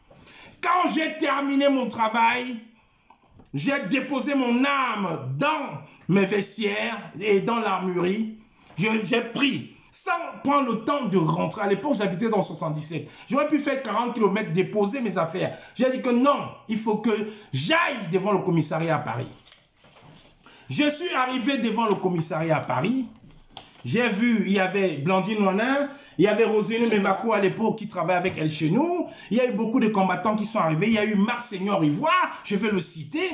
Quand j'ai terminé mon travail, j'ai déposé mon arme dans mes vestiaires et dans l'armurerie. J'ai pris, sans prendre le temps de rentrer. À l'époque, j'habitais dans 77. J'aurais pu faire 40 km, déposer mes affaires. J'ai dit que non, il faut que j'aille devant le commissariat à Paris. Je suis arrivé devant le commissariat à Paris. J'ai vu, il y avait Blandine Noanin, il y avait Roselyne Mevako à l'époque qui travaillait avec elle chez nous. Il y a eu beaucoup de combattants qui sont arrivés. Il y a eu Marc-Seigneur Ivoire, je vais le citer.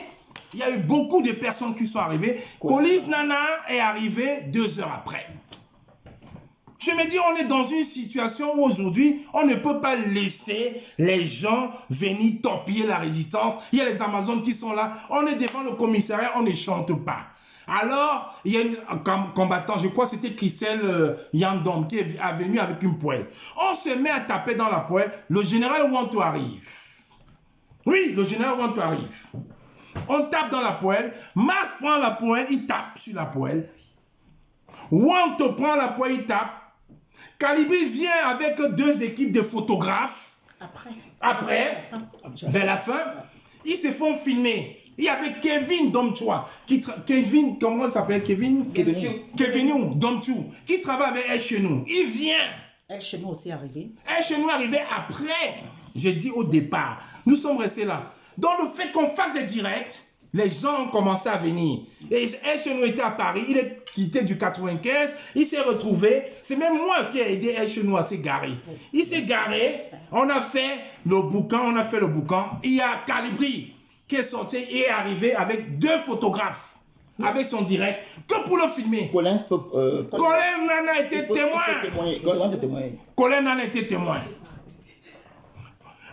Il y a eu beaucoup de personnes qui sont arrivées. Colise Nana est arrivé 2 heures après. Je me dis, on est dans une situation où aujourd'hui, on ne peut pas laisser les gens venir torpiller la résistance. Il y a les Amazones qui sont là. On est devant le commissariat, on ne chante pas. Alors, il y a un combattant, je crois que c'était Christelle Yandom, qui est venu avec une poêle. On se met à taper dans la poêle. Le général Wanto arrive. Oui, le général Wanto arrive. On tape dans la poêle. Mars prend la poêle, il tape sur la poêle. Wanto prend la poêle, il tape. Calibri vient avec 2 équipes de photographes. Après, vers la fin, ils se font filmer. Il y avait Kevin Domchua, comment il s'appelle Kevin Domchou, qui travaille avec elle chez nous. Il vient Elle chez nous aussi arrivée. Elle chez nous est arrivée après. J'ai dit au départ. Nous sommes restés là. Donc le fait qu'on fasse des directs, les gens ont commencé à venir. Et elle chez nous était à Paris. Il est quitté du 95. Il s'est retrouvé. C'est même moi qui ai aidé elle chez nous à se garer. Il s'est garé. On a fait le boucan. Il y a Calibri qui est sorti et est arrivé avec 2 photographes. Avec son direct. Que pour le filmer. Colin Nana était témoin. Colin Nana était témoin.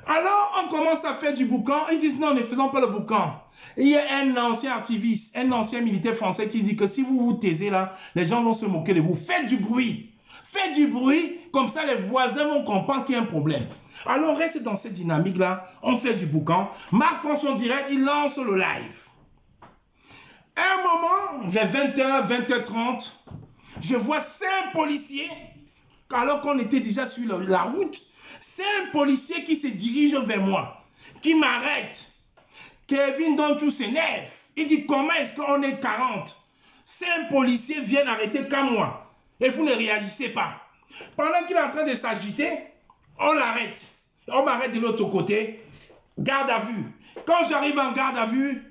Alors, on commence à faire du boucan. Ils disent non, ne faisons pas le boucan. Et il y a un ancien activiste, un ancien militaire français qui dit que si vous vous taisez là, les gens vont se moquer de vous. Faites du bruit. Faites du bruit, comme ça les voisins vont comprendre qu'il y a un problème. Alors, on reste dans cette dynamique-là. On fait du boucan. Mars prend son direct, il lance le live. À un moment, vers 20h, 20h30, je vois 5 policiers, alors qu'on était déjà sur la route, 5 policiers qui se dirigent vers moi, qui m'arrêtent. Kevin Donchou s'énerve. Il dit, comment est-ce qu'on est 40? 5 policiers viennent arrêter qu'à moi. Et vous ne réagissez pas. Pendant qu'il est en train de s'agiter, on l'arrête. On m'arrête de l'autre côté. Garde à vue. Quand j'arrive en garde à vue,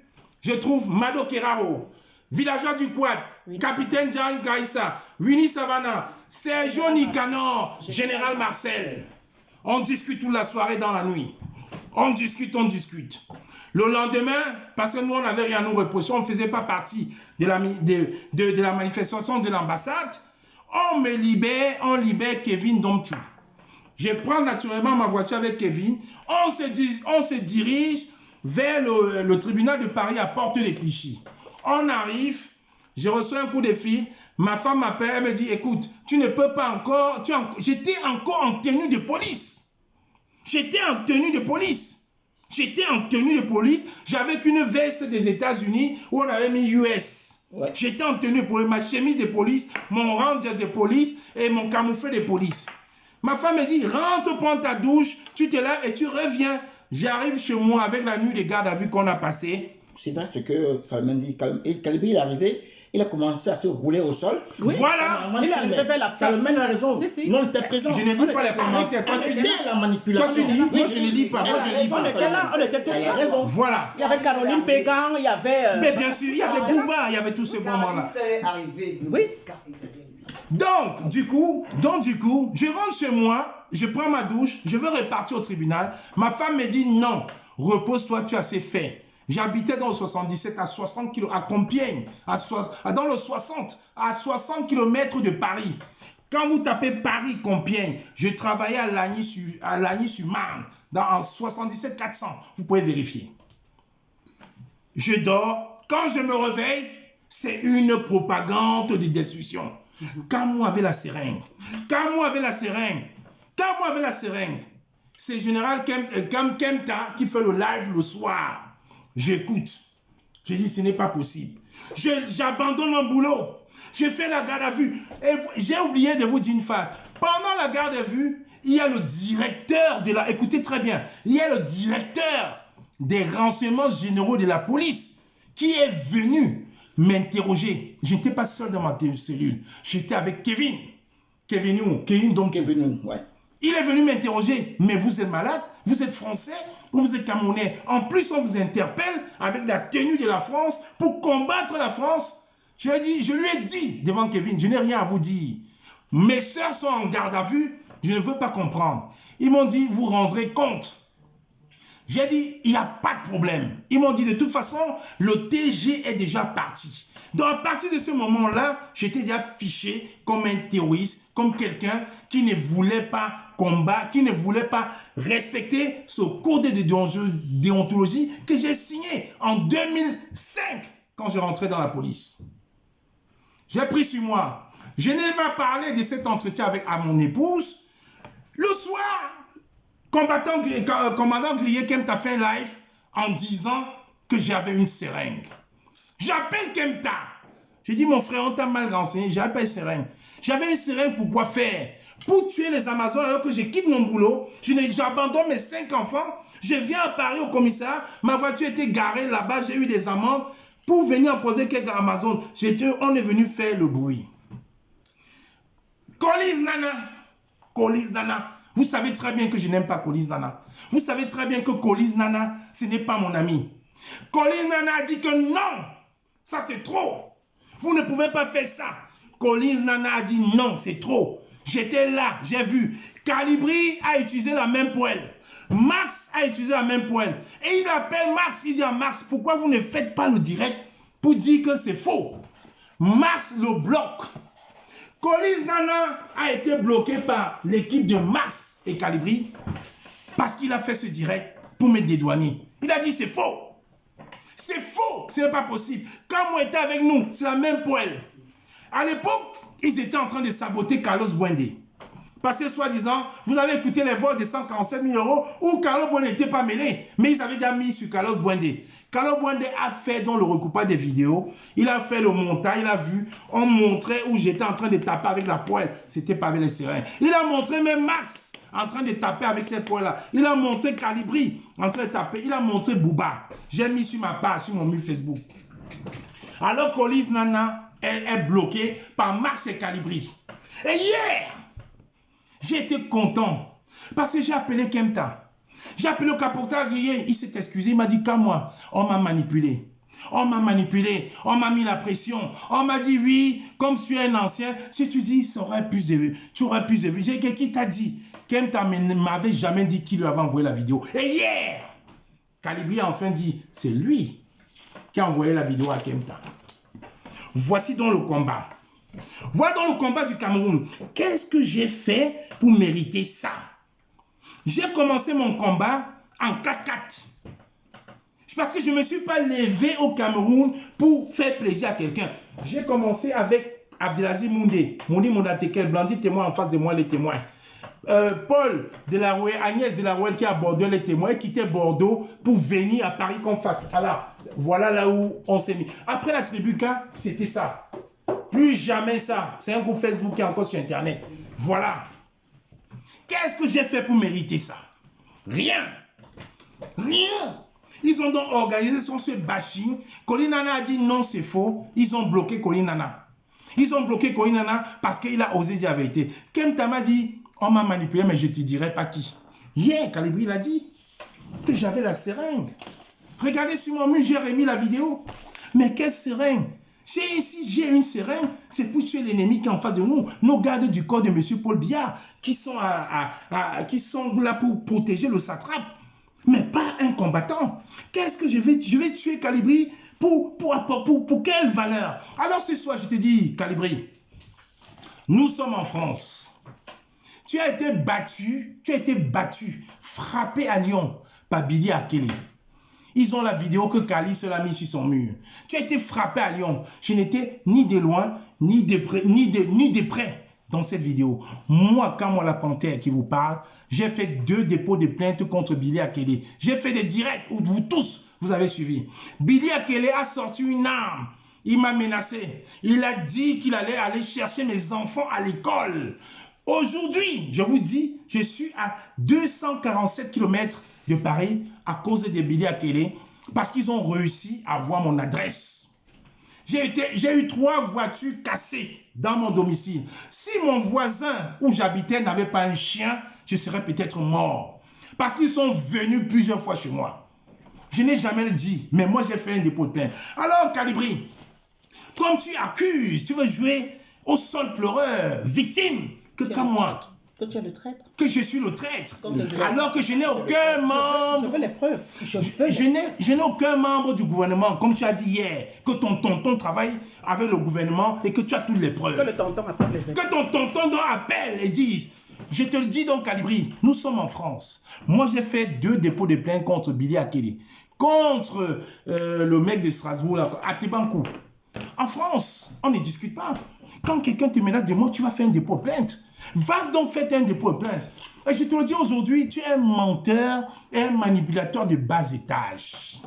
je trouve Mado Keraro, villageois du Quad, capitaine Jan Gaïssa, Winnie Savannah, Sergio Nicanor, général Marcel. On discute toute la soirée dans la nuit. On discute. Le lendemain, parce que nous, on n'avait rien à nous reprocher, on ne faisait pas partie de la manifestation de l'ambassade, on libère Kevin Donchou. Je prends naturellement ma voiture avec Kevin, on se dirige vers le tribunal de Paris à Porte de Clichy. On arrive, je reçois un coup de fil, ma femme m'appelle, elle me dit, écoute, tu ne peux pas encore, j'étais encore en tenue de police. J'étais en tenue de police, j'avais qu'une veste des États-Unis où on avait mis US. Ouais. J'étais en tenue de police, ma chemise de police, mon ranger de police et mon camouflet de police. Ma femme me dit, rentre prendre ta douche, tu te laves et tu reviens. J'arrive chez moi avec la nuit de garde à vue qu'on a passée. C'est vrai ce que Salman dit. Calibri est arrivé, il a commencé à se rouler au sol. Oui. Voilà. Il a fait la Salman a raison. Si. Non, il était présent. Je ne lis pas les commentaires. Toi, tu lis la manipulation. Toi, tu lis. Moi, je ne lis pas. On était là, on était tous là. Voilà. Il y avait Caroline Pégan, il y avait... Mais bien sûr, il y avait Bouba, il y avait tous ces moments-là. Oui. Donc, du coup, je rentre chez moi, je prends ma douche, je veux repartir au tribunal. Ma femme me dit non, repose-toi, tu as assez fait. J'habitais dans le 77 à 60 km, à Compiègne, dans le 60, à 60 km de Paris. Quand vous tapez Paris-Compiègne, je travaillais à Lagny-sur-Marne, en 77 400, vous pouvez vérifier. Je dors, quand je me réveille, c'est une propagande de destruction. Kamou avait la seringue. C'est général Kemta qui fait le live le soir. J'écoute. Je dis, ce n'est pas possible. J'abandonne mon boulot. Je fais la garde à vue. Et j'ai oublié de vous dire une phrase. Pendant la garde à vue, il y a le directeur de la... Écoutez très bien. Il y a le directeur des renseignements généraux de la police qui est venu m'interroger. Je n'étais pas seul dans ma cellule. J'étais avec Kevin. Kevin Donchou. Ouais. Il est venu m'interroger. Mais vous êtes malade? Vous êtes français? Ou vous êtes camerounais? En plus, on vous interpelle avec la tenue de la France pour combattre la France. Je lui ai dit devant Kevin, je n'ai rien à vous dire. Mes soeurs sont en garde à vue. Je ne veux pas comprendre. Ils m'ont dit, vous rendrez compte. J'ai dit, il n'y a pas de problème. Ils m'ont dit, de toute façon, le TG est déjà parti. Donc, à partir de ce moment-là, j'étais déjà fiché comme un terroriste, comme quelqu'un qui ne voulait pas combattre, qui ne voulait pas respecter ce code de déontologie que j'ai signé en 2005 quand je rentrais dans la police. J'ai pris sur moi. Je n'ai pas parlé de cet entretien à mon épouse. Le soir, commandant Grillé Kemta fait un live en disant que j'avais une seringue. J'appelle Kemta. Je dis, mon frère, on t'a mal renseigné, j'avais pas une seringue. J'avais une seringue pour quoi faire? Pour tuer les Amazones alors que je quitte mon boulot. J'abandonne mes 5 enfants. Je viens à Paris au commissariat. Ma voiture était garée là-bas, j'ai eu des amendes. Pour venir en poser quelques Amazones, on est venu faire le bruit. Collins Nana, Colis Nana. Vous savez très bien que je n'aime pas Colis Nana. Vous savez très bien que Colis Nana, ce n'est pas mon ami. Colis Nana a dit que non, ça c'est trop. Vous ne pouvez pas faire ça. Colis Nana a dit non, c'est trop. J'étais là, j'ai vu. Calibri a utilisé la même poêle. Max a utilisé la même poêle. Et il appelle Max, il dit à Max, pourquoi vous ne faites pas le direct pour dire que c'est faux? Max le bloque. Colis Nana a été bloqué par l'équipe de Max et Calibri parce qu'il a fait ce direct pour me dédouaner. Il a dit c'est faux. C'est faux, ce n'est pas possible. Quand moi était avec nous, c'est la même poêle. À l'époque, ils étaient en train de saboter Carlos Bouendé. Parce que, soi-disant, vous avez écouté les vols de 147 000 € où Carlos Bouendé n'était pas mêlé. Mais ils avaient déjà mis sur Carlos Bouendé. Carlos Bouendé a fait dans le recoupage des vidéos. Il a fait le montage, il a vu. On montrait où j'étais en train de taper avec la poêle. C'était pas avec les seringues. Il a montré même Max en train de taper avec cette poêle-là. Il a montré Calibri en train de taper. Il a montré Bouba. J'ai mis sur ma page, sur mon mur Facebook. Alors Colis Nana est bloqué par Max et Calibri. Et hier, j'ai été content parce que j'ai appelé Kemta. J'ai appelé le caporal hier, il s'est excusé, il m'a dit qu'à moi, on m'a manipulé. On m'a manipulé, on m'a mis la pression. On m'a dit oui, comme tu es un ancien, si tu dis ça aurait plus de vues, tu aurais plus de vues. J'ai qui t'a dit? Kemta ne m'avait jamais dit qui lui avait envoyé la vidéo. Et hier, Calibri a enfin dit, c'est lui qui a envoyé la vidéo à Kemta. Voici donc le combat. Voilà dans le combat du Cameroun. Qu'est-ce que j'ai fait pour mériter ça? J'ai commencé mon combat en 4-4. Parce que je ne me suis pas levé au Cameroun pour faire plaisir à quelqu'un. J'ai commencé avec Abdelaziz Moundé. Mouni Mondatekel, Blandi témoin en face de moi, les témoins. Paul Delarouet, Agnès Delarouet qui a Bordeaux, les témoins, quitté Bordeaux pour venir à Paris qu'on fasse. Voilà là où on s'est mis. Après la Tribuca, c'était ça. Plus jamais ça. C'est un groupe Facebook qui est encore sur Internet. Voilà. Qu'est-ce que j'ai fait pour mériter ça? Rien. Rien. Ils ont donc organisé ce bashing. Colis Nana a dit non, c'est faux. Ils ont bloqué Colis Nana. Ils ont bloqué Colis Nana parce qu'il a osé dire la vérité. Kemta m'a dit, on m'a manipulé, mais je ne te dirai pas qui. Hier, Calibri l'a dit que j'avais la seringue. Regardez sur mon mur, j'ai remis la vidéo. Mais quelle seringue? Si j'ai une seringue, c'est pour tuer l'ennemi qui est en face de nous. Nos gardes du corps de M. Paul Biya, qui sont là pour protéger le satrape. Mais pas un combattant. Qu'est-ce que je vais tuer Calibri pour quelle valeur? Alors ce soir, je te dis, Calibri, nous sommes en France. Tu as été battu, frappé à Lyon par Billy Akele. Ils ont la vidéo que Kali se l'a mis sur son mur. Tu as été frappé à Lyon. Je n'étais ni de loin, ni de près dans cette vidéo. Moi, quand moi la panthère qui vous parle, j'ai fait 2 dépôts de plainte contre Billy Akele. J'ai fait des directs où vous tous, vous avez suivi. Billy Akele a sorti une arme. Il m'a menacé. Il a dit qu'il allait aller chercher mes enfants à l'école. Aujourd'hui, je vous dis, je suis à 247 km de Paris à cause de Billy Akele parce qu'ils ont réussi à avoir mon adresse. J'ai eu 3 voitures cassées dans mon domicile. Si mon voisin où j'habitais n'avait pas un chien, je serais peut-être mort. Parce qu'ils sont venus plusieurs fois chez moi. Je n'ai jamais le dit, mais moi j'ai fait un dépôt de plainte. Alors Calibri, comme tu accuses, tu veux jouer au sol pleureur, victime, que comme moi. Que tu es le traître. Que je suis le traître. Alors que je n'ai aucun membre. Je veux les preuves. Je n'ai aucun membre du gouvernement, comme tu as dit hier, que ton tonton travaille avec le gouvernement et que tu as toutes les preuves. Que le tonton appelle les Que ton tonton appelle et dise. Je te le dis donc, Calibri, nous sommes en France. Moi, j'ai fait 2 dépôts de plainte contre Billy Akele, contre le mec de Strasbourg, à Tebankou. En France, on ne discute pas. Quand quelqu'un te menace de mort, tu vas faire un dépôt de plainte. Va donc faire un dépôt de plainte. Et je te le dis aujourd'hui, tu es un menteur et un manipulateur de bas étage.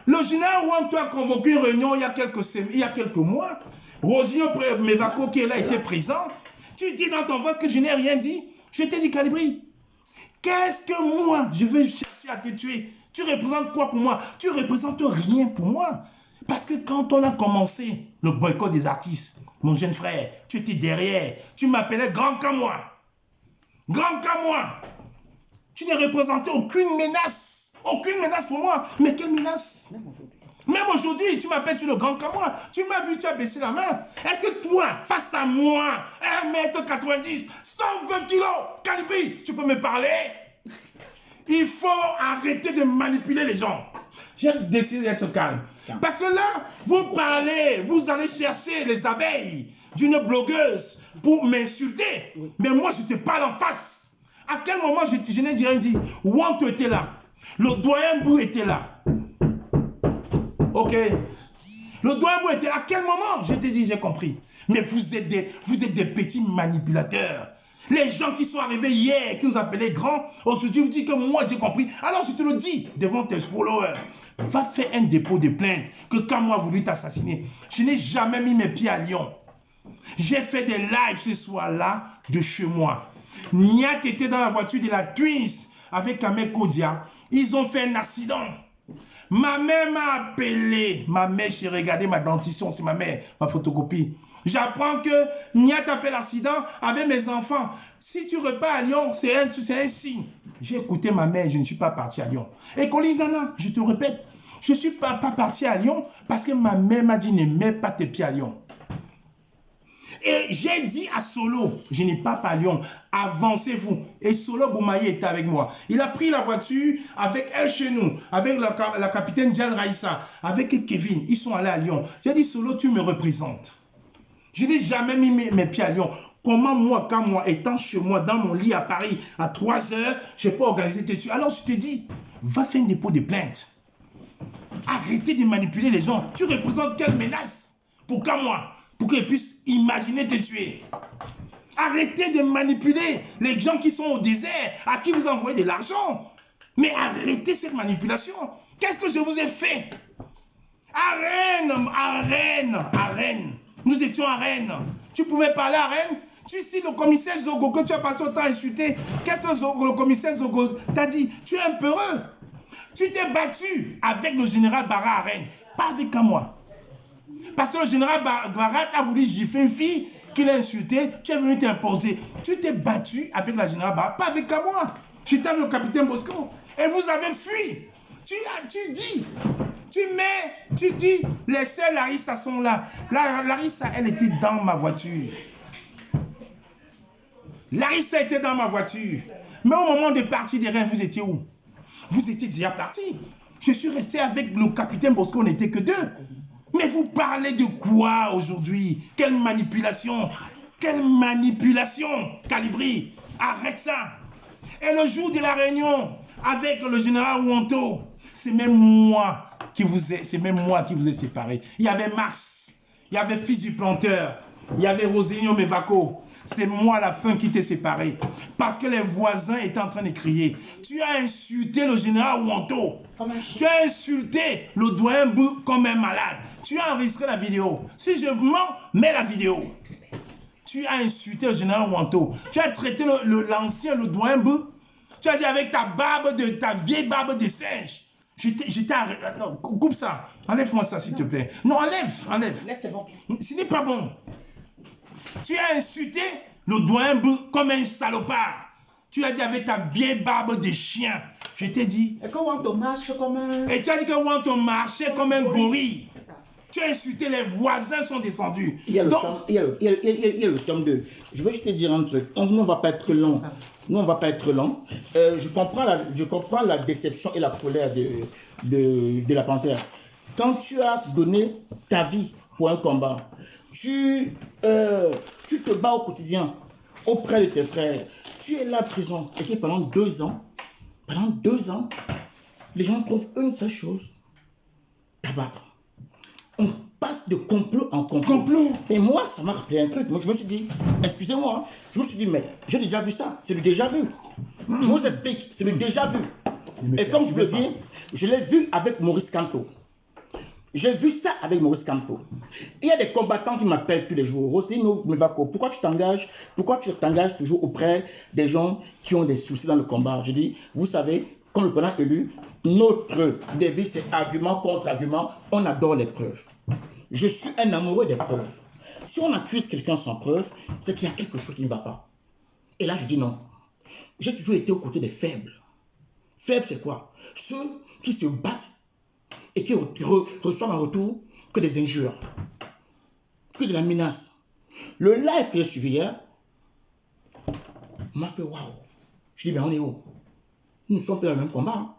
Le général Ouantou a convoqué une réunion il y a quelques mois. Rosinho Mevako qui est là était présent. Tu dis dans ton vote que je n'ai rien dit. Je t'ai dit, Calibri, qu'est-ce que moi je vais chercher à te tuer? Tu représentes quoi pour moi? Tu représentes rien pour moi. Parce que quand on a commencé le boycott des artistes, mon jeune frère, tu étais derrière, tu m'appelais grand comme moi. Grand qu'à moi. Tu n'as représenté aucune menace. Aucune menace pour moi. Mais quelle menace? Même aujourd'hui, tu m'appelles le grand qu'à moi. Tu m'as vu, tu as baissé la main. Est-ce que toi, face à moi, 1m90, 120 kg, Calibri, tu peux me parler? Il faut arrêter de manipuler les gens. J'ai décidé d'être calme. Parce que là, vous parlez, vous allez chercher les abeilles d'une blogueuse pour m'insulter. Mais moi, je te parle en face. À quel moment je n'ai rien dit? Wanto était là. Le doyen Bou était là. Ok. Le doyen Bou était là. À quel moment? Je t'ai dit, j'ai compris. Mais vous êtes des petits manipulateurs. Les gens qui sont arrivés hier, qui nous appelaient grands, aujourd'hui vous dites que moi j'ai compris. Alors je te le dis devant tes followers. Va faire un dépôt de plainte que quand moi voulu t'assassiner. Je n'ai jamais mis mes pieds à Lyon. J'ai fait des lives ce soir-là de chez moi. Niat était dans la voiture de la Twins avec Kamel Kodia. Ils ont fait un accident. Ma mère m'a appelé. Ma mère, j'ai regardé ma dentition, c'est ma mère, ma photocopie. J'apprends que Niat a fait l'accident avec mes enfants. Si tu repars à Lyon, c'est un signe. J'ai écouté ma mère, je ne suis pas parti à Lyon. Et Colis Nana, je te répète, je ne suis pas parti à Lyon parce que ma mère m'a dit ne mets pas tes pieds à Lyon. Et j'ai dit à Solo, je n'ai pas à Lyon, avancez-vous. Et Solo Boumaye était avec moi. Il a pris la voiture avec elle chez nous, avec la capitaine Diane Raïssa, avec Kevin. Ils sont allés à Lyon. J'ai dit Solo, tu me représentes. Je n'ai jamais mis mes pieds à Lyon. Comment moi, quand moi, étant chez moi, dans mon lit à Paris, à 3 heures, je n'ai pas organisé tes tues. Alors je te dis, va faire un dépôt de plainte. Arrêtez de manipuler les gens. Tu représentes quelle menace? Pour quand moi? Pour qu'ils puissent imaginer te tuer. Arrêtez de manipuler les gens qui sont au désert, à qui vous envoyez de l'argent. Mais arrêtez cette manipulation. Qu'est-ce que je vous ai fait? À Rennes. Nous étions à Rennes. Tu pouvais parler à Rennes? Tu cites le commissaire Zogo que tu as passé autant à insulter. Qu'est-ce que le commissaire Zogo t'a dit? Tu es un peureux. Tu t'es battu avec le général Barra à Rennes. Pas avec moi. Parce que le général Barra a voulu gifler une fille qu'il a insultée. Tu es venu t'imposer. Tu t'es battu avec la général Barra. Pas avec moi. J'étais avec le capitaine Bosco. Et vous avez fui. Tu dis, les sœurs Larissa sont là. Larissa, elle était dans ma voiture. Larissa était dans ma voiture. Mais au moment de partir des Rennes, vous étiez où? Vous étiez déjà parti. Je suis resté avec le capitaine Bosco, on n'était que 2. Mais vous parlez de quoi aujourd'hui? Quelle manipulation? Quelle manipulation, Calibri? Arrête ça. Et le jour de la réunion avec le général Wanto, c'est même moi qui vous ai séparés. Il y avait Mars, il y avait Fils du Planteur, il y avait Rosinho Mevaco. C'est moi à la fin qui t'ai séparé. Parce que les voisins étaient en train de crier. Tu as insulté le général Wanto. Tu as insulté le doyen Bou comme un malade. Tu as enregistré la vidéo. Si je mens, mets la vidéo. Tu as insulté le général Wanto. Tu as traité l'ancien, le doyen Bou. Tu as dit avec ta vieille barbe de singe. J'étais arrêté. Non, coupe ça. Enlève-moi ça, s'il te plaît. Non, enlève. Laisse, c'est bon. Ce n'est pas bon. Tu as insulté le doyen Bou comme un salopard. Tu l'as dit avec ta vieille barbe de chien. Je t'ai dit. Et que Wanto marche comme un... Et tu as dit que Wanto marchait comme un gorille. C'est ça. Tu as insulté, les voisins sont descendus. Il y a le tome 2. Je veux juste te dire un truc. Nous, on ne va pas être long. Je comprends la déception et la colère de la panthère. Quand tu as donné ta vie pour un combat, tu te bats au quotidien auprès de tes frères. Tu es là à prison. Et que pendant 2 ans, les gens trouvent une seule chose: t'abattre. On passe de complot en complot. Et moi, ça m'a rappelé un truc. Moi, je me suis dit, excusez-moi, je me suis dit, mais j'ai déjà vu ça. C'est le déjà vu. Je vous explique, c'est le déjà vu. Et comme je vous le dis, je l'ai vu avec Maurice Kamto. J'ai vu ça avec Maurice Kamto. Il y a des combattants qui m'appellent tous les jours. Rossino Mevako, pourquoi tu t'engages toujours auprès des gens qui ont des soucis dans le combat? Je dis, vous savez, comme le président élu, notre devise c'est argument contre argument. On adore les preuves. Je suis un amoureux des preuves. Si on accuse quelqu'un sans preuve, c'est qu'il y a quelque chose qui ne va pas. Et là, je dis non. j'ai toujours été aux côtés des faibles. Faibles, c'est quoi? Ceux qui se battent et qui reçoivent en retour que des injures, que de la menace. Le live que j'ai suivi hier m'a fait waouh. Je dis, mais on est où? Nous ne sommes plus dans le même combat.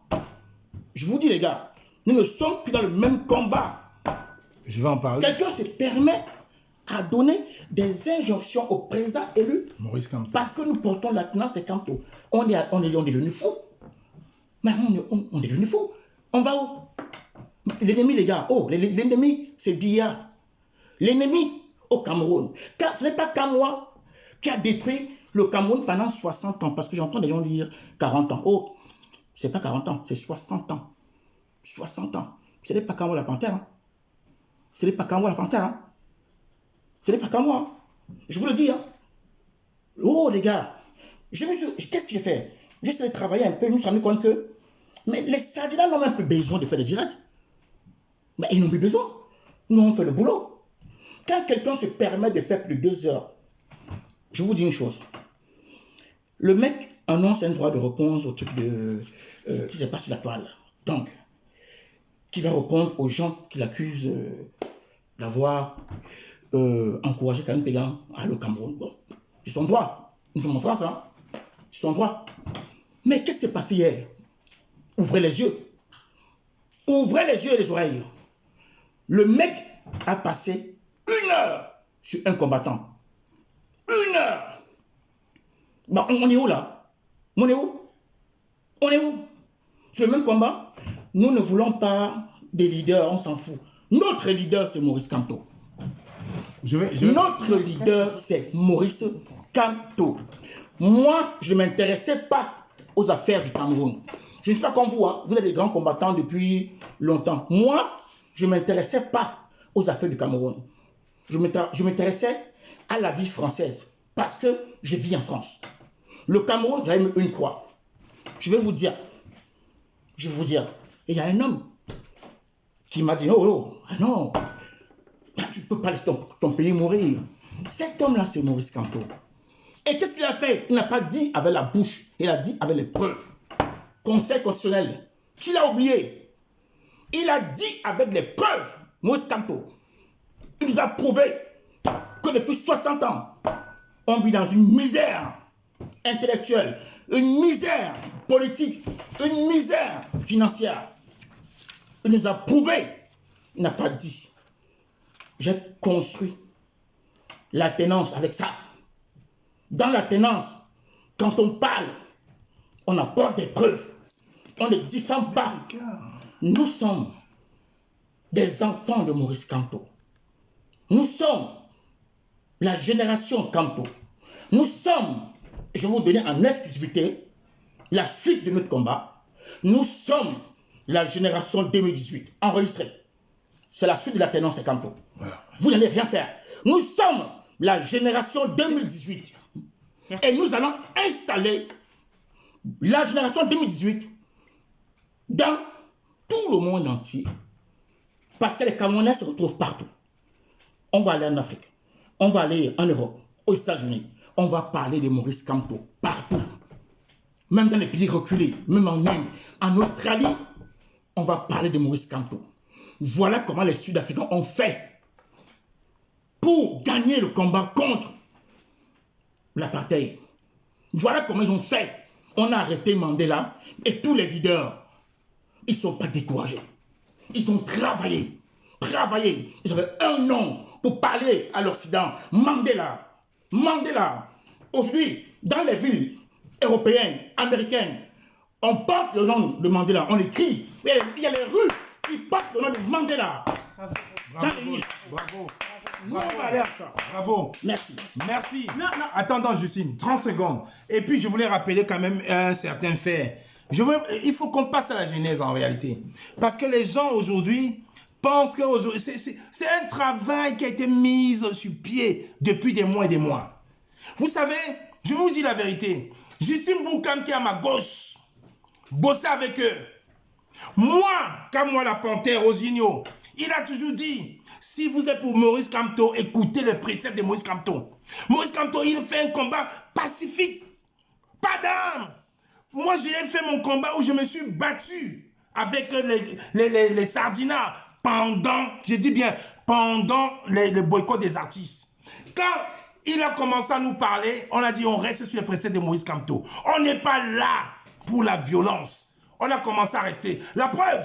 Je vous dis, les gars, nous ne sommes plus dans le même combat. Je vais en parler. Quelqu'un se permet à donner des injonctions au président élu Maurice Kamto. parce que nous portons la tenance et Kamto. On est devenu fou. Mais on est devenu fou. On va où? L'ennemi, les gars, l'ennemi, c'est Biya. L'ennemi au Cameroun. Car ce n'est pas Kamwa qui a détruit le Cameroun pendant 60 ans. Parce que j'entends des gens dire 40 ans. Oh, c'est pas 40 ans, c'est 60 ans. 60 ans. Ce n'est pas Kamwa la panthère. Hein. Ce n'est pas Kamwa la panthère. Hein. Ce n'est pas Kamwa. Hein. Je vous le dis. Hein. Oh, les gars. Qu'est-ce que j'ai fait? J'ai essayé de travailler un peu. Je me suis rendu compte que mais les Sadjinans n'ont même plus besoin de faire des djihad. Mais ils n'ont plus besoin. Nous, on fait le boulot. Quand quelqu'un se permet de faire plus de 2 heures, je vous dis une chose. Le mec annonce un droit de réponse au truc qui se passe sur la toile. Donc, qui va répondre aux gens qui l'accusent d'avoir encouragé Karim Pégan à aller au Cameroun. Bon, c'est son droit. Nous sommes en France, hein. C'est son droit. Mais qu'est-ce qui s'est passé hier? Ouvrez les yeux. Ouvrez les yeux et les oreilles. Le mec a passé 1 heure sur un combattant. 1 heure. Bah, on est où là? On est où? On est où? Sur le même combat, nous ne voulons pas des leaders, on s'en fout. Notre leader, c'est Maurice Kamto. Notre leader, c'est Maurice Kamto. Moi, je ne m'intéressais pas aux affaires du Cameroun. Je ne suis pas comme vous, hein. Vous êtes des grands combattants depuis longtemps. Moi, je ne m'intéressais pas aux affaires du Cameroun. Je m'intéressais à la vie française parce que je vis en France. Le Cameroun, j'avais mis une croix. Je vais vous dire, il y a un homme qui m'a dit, oh, non, tu ne peux pas laisser ton pays mourir. Cet homme-là, c'est Maurice Kamto. Et qu'est-ce qu'il a fait? Il n'a pas dit avec la bouche, il a dit avec les preuves. Conseil constitutionnel, qui l'a oublié? Il a dit avec les preuves, Maurice Kamto, il nous a prouvé que depuis 60 ans, on vit dans une misère intellectuelle, une misère politique, une misère financière. Il nous a prouvé, il n'a pas dit. J'ai construit la tenance avec ça. Dans la tenance, quand on parle, on apporte des preuves. On ne diffame pas. Nous sommes des enfants de Maurice Kamto. Nous sommes la génération Kamto. Nous sommes, je vais vous donner en exclusivité la suite de notre combat. Nous sommes la génération 2018, enregistrée. C'est la suite de la tenance Kamto. Voilà. Vous n'allez rien faire. Nous sommes la génération 2018. Et nous allons installer la génération 2018 dans tout le monde entier. Parce que les Camerounais se retrouvent partout. On va aller en Afrique, on va aller en Europe, aux États-Unis. On va parler de Maurice Kamto partout. Même dans les pays reculés, même en Inde, en Australie, on va parler de Maurice Kamto. Voilà comment les Sud-Africains ont fait pour gagner le combat contre l'apartheid. Voilà comment ils ont fait. On a arrêté Mandela et tous les leaders, ils ne sont pas découragés. Ils ont travaillé. Ils avaient un nom pour parler à l'Occident. Mandela. Aujourd'hui, dans les villes européennes, américaines, on porte le nom de Mandela. On écrit. Il y a les rues qui portent le nom de Mandela. Bravo. Merci. Non. Attends, Justine, 30 secondes. Et puis, je voulais rappeler quand même un certain fait. Il faut qu'on passe à la genèse en réalité. Parce que les gens aujourd'hui pensent que c'est un travail qui a été mis sur pied depuis des mois et des mois. Vous savez, je vous dis la vérité. Justine Boukam qui est à ma gauche, bossait avec eux. Moi, comme moi la panthère aux Ignos, il a toujours dit, si vous êtes pour Maurice Kamto, écoutez le précepte de Maurice Kamto. Maurice Kamto, il fait un combat pacifique. Pas d'armes. Moi, j'ai fait mon combat où je me suis battu avec les sardinats pendant, je dis bien, pendant le boycott des artistes. Quand il a commencé à nous parler, on a dit on reste sur les préceptes de Moïse Kamto. On n'est pas là pour la violence. On a commencé à rester. La preuve,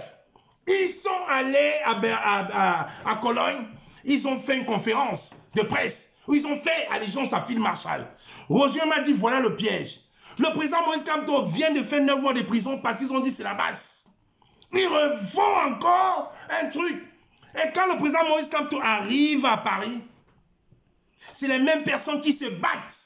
ils sont allés à Cologne, ils ont fait une conférence de presse où ils ont fait allégeance à Phil Marshall. Roger m'a dit voilà le piège. Le président Moïse Kamto vient de faire 9 mois de prison parce qu'ils ont dit c'est la base. Ils refont encore un truc. Et quand le président Moïse Kamto arrive à Paris, c'est les mêmes personnes qui se battent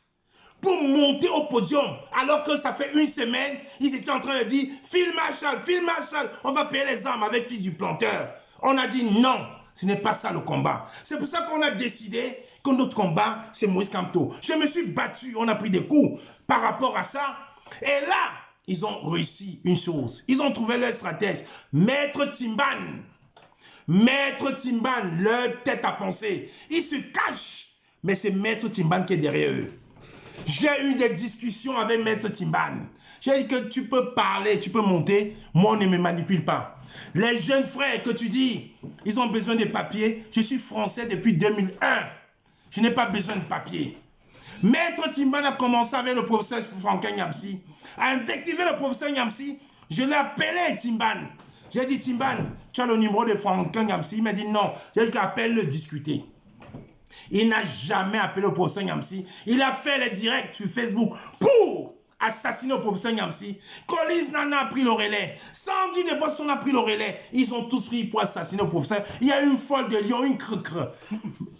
pour monter au podium, alors que ça fait une semaine, ils étaient en train de dire « Phil Marshall, on va payer les armes avec fils du planteur. » On a dit non, ce n'est pas ça le combat. C'est pour ça qu'on a décidé que notre combat, c'est Moïse Kamto. Je me suis battu, on a pris des coups par rapport à ça. Et là, ils ont réussi une chose. Ils ont trouvé leur stratège, Maître Timban. Maître Timban, leur tête à penser. Ils se cachent, mais c'est Maître Timban qui est derrière eux. J'ai eu des discussions avec Maître Timban. J'ai dit que tu peux parler, tu peux monter. Moi, on ne me manipule pas. Les jeunes frères que tu dis, ils ont besoin de papiers. Je suis français depuis 2001. Je n'ai pas besoin de papiers. Maître Timban a commencé avec le professeur Franklin Nyamsi. À invectiver le professeur Nyamsi, je l'ai appelé Timban. J'ai dit, Timban, tu as le numéro de Franklin Nyamsi. Il m'a dit non. J'ai dit qu'appelle-le discuter. Il n'a jamais appelé le professeur Nyamsi. Il a fait les directs sur Facebook pour assassiner le professeur Nyamsi. Collins Nana a pris le relais. Sandy de Boston a pris le relais. Ils ont tous pris pour assassiner le professeur. Il y a une folle de Lyon, une creux.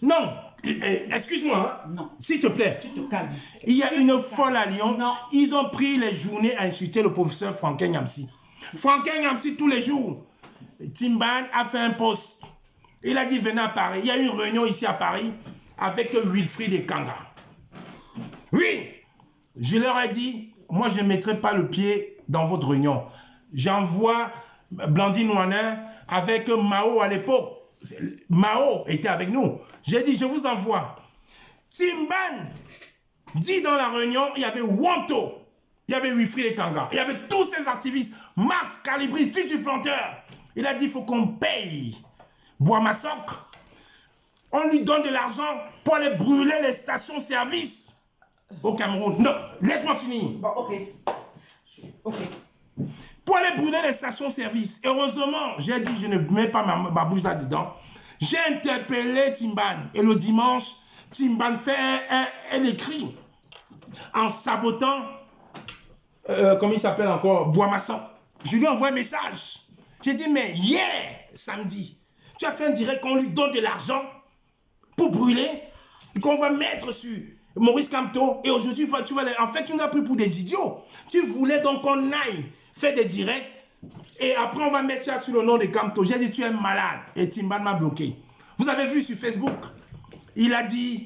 Non, excuse-moi. Hein. Non. S'il te plaît. Tu te calmes. Il y a une folle à Lyon. Non. Ils ont pris les journées à insulter le professeur Franklin Nyamsi. Franklin Nyamsi tous les jours. Timban a fait un post. Il a dit venez à Paris. Il y a une réunion ici à Paris avec Wilfried et Kanga. Oui, je leur ai dit, moi je ne mettrai pas le pied dans votre réunion. J'envoie Blandine Ouanin avec Mao à l'époque. Mao était avec nous. J'ai dit, je vous envoie. Timban dit dans la réunion, il y avait Wanto, il y avait Wilfried et Kanga, il y avait tous ces activistes, Mars, Calibri, fils du planteur. Il a dit, il faut qu'on paye Bois-Massoc. On lui donne de l'argent pour aller brûler les stations-service au Cameroun. Non, laisse-moi finir. Bon, ok. Ok. Pour aller brûler les stations-service. Heureusement, j'ai dit, je ne mets pas ma bouche là-dedans. J'ai interpellé Timban. Et le dimanche, Timban fait un écrit en sabotant, comment il s'appelle encore, Bois-Masson. Je lui envoie un message. J'ai dit, mais hier, samedi, tu as fait un direct qu'on lui donne de l'argent pour brûler, qu'on va mettre sur Maurice Kamto. Et aujourd'hui, tu vas en fait, tu nous as pris pour des idiots. Tu voulais donc qu'on aille faire des directs. Et après, on va mettre ça sur le nom de Kamto. J'ai dit, tu es malade. Et Timban m'a bloqué. Vous avez vu sur Facebook, il a dit,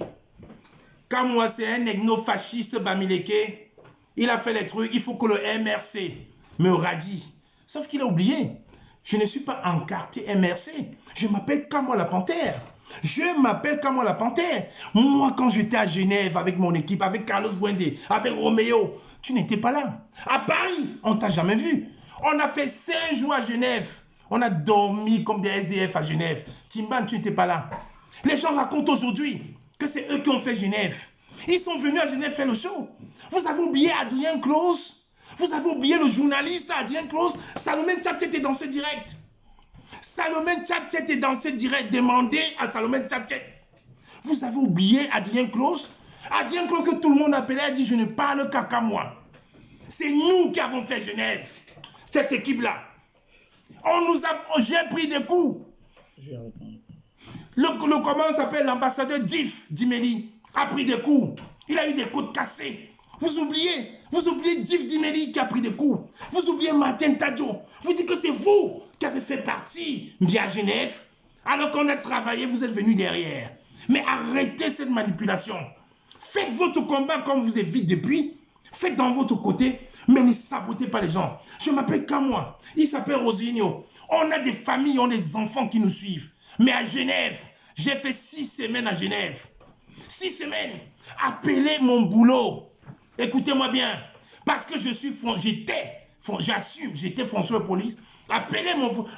quand moi, c'est un ethno-fasciste Bamileke, il a fait les trucs, il faut que le MRC me radie. Sauf qu'il a oublié. Je ne suis pas encarté MRC. Je m'appelle Kamwa la Panthère. Je m'appelle Kamwa la Panthère. Moi, quand j'étais à Genève avec mon équipe, avec Carlos Bouendé, avec Roméo, tu n'étais pas là. À Paris, on ne t'a jamais vu. On a fait 5 jours à Genève. On a dormi comme des SDF à Genève. Timban, tu n'étais pas là. Les gens racontent aujourd'hui que c'est eux qui ont fait Genève. Ils sont venus à Genève faire le show. Vous avez oublié Adrien Close. Vous avez oublié le journaliste Adrien Close. Salomé Tchaptche était dans ce direct. Salomé Tchaptche était dans ce direct. Demandez à Salomé Tchaptche. Vous avez oublié Adrien Close. Adrien Close que tout le monde appelait a dit je ne parle qu'à moi. C'est nous qui avons fait Genève. Cette équipe-là. J'ai pris des coups. Comment s'appelle l'ambassadeur Diff Dimeli a pris des coups. Il a eu des côtes cassées. Vous oubliez Diff Dimeli qui a pris des coups. Vous oubliez Martin Tadjo. Vous dites que c'est vous qui avez fait partie via Genève. Alors qu'on a travaillé, vous êtes venu derrière. Mais arrêtez cette manipulation. Faites votre combat comme vous êtes vite depuis. Faites dans votre côté, mais ne sabotez pas les gens. Je m'appelle Kamwa. Il s'appelle Rosigno. On a des familles, on a des enfants qui nous suivent. Mais à Genève, j'ai fait 6 semaines à Genève. 6 semaines. Appelez mon boulot. Écoutez-moi bien. Parce que j'étais fonctionnaire de police, appeler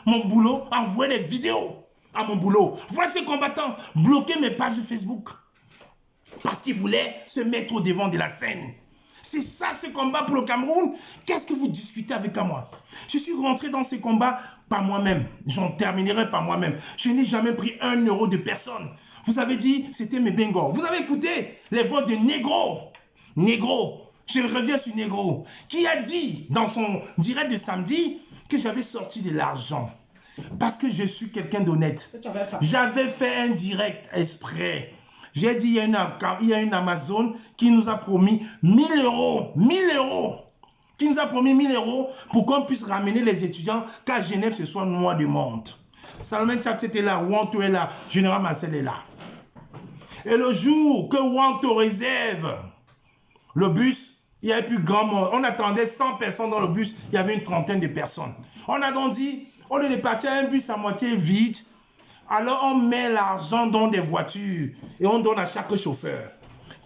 mon boulot, envoyer des vidéos à mon boulot. Voilà ces combattants bloquer mes pages Facebook. Parce qu'ils voulaient se mettre au devant de la scène. C'est ça ce combat pour le Cameroun. Qu'est-ce que vous discutez avec moi? Je suis rentré dans ce combat par moi-même. J'en terminerai par moi-même. Je n'ai jamais pris 1 euro de personne. Vous avez dit, c'était mes bengos. Vous avez écouté les voix de Negro. Negro. Je reviens sur Negro. Qui a dit dans son direct de samedi que j'avais sorti de l'argent. Parce que je suis quelqu'un d'honnête. J'avais fait un direct exprès. J'ai dit, il y a une Amazon qui nous a promis 1000 euros. 1000 euros. Qui nous a promis 1000 euros pour qu'on puisse ramener les étudiants qu'à Genève, ce soit noir de monde. Salomon Tchapset est là, Wanto est là, Général Marcel est là. Et le jour que Wanto réserve le bus, il y avait plus grand monde. On attendait 100 personnes dans le bus, il y avait une trentaine de personnes. On a donc dit, au lieu de partir à un bus à moitié vide, alors on met l'argent dans des voitures et on donne à chaque chauffeur.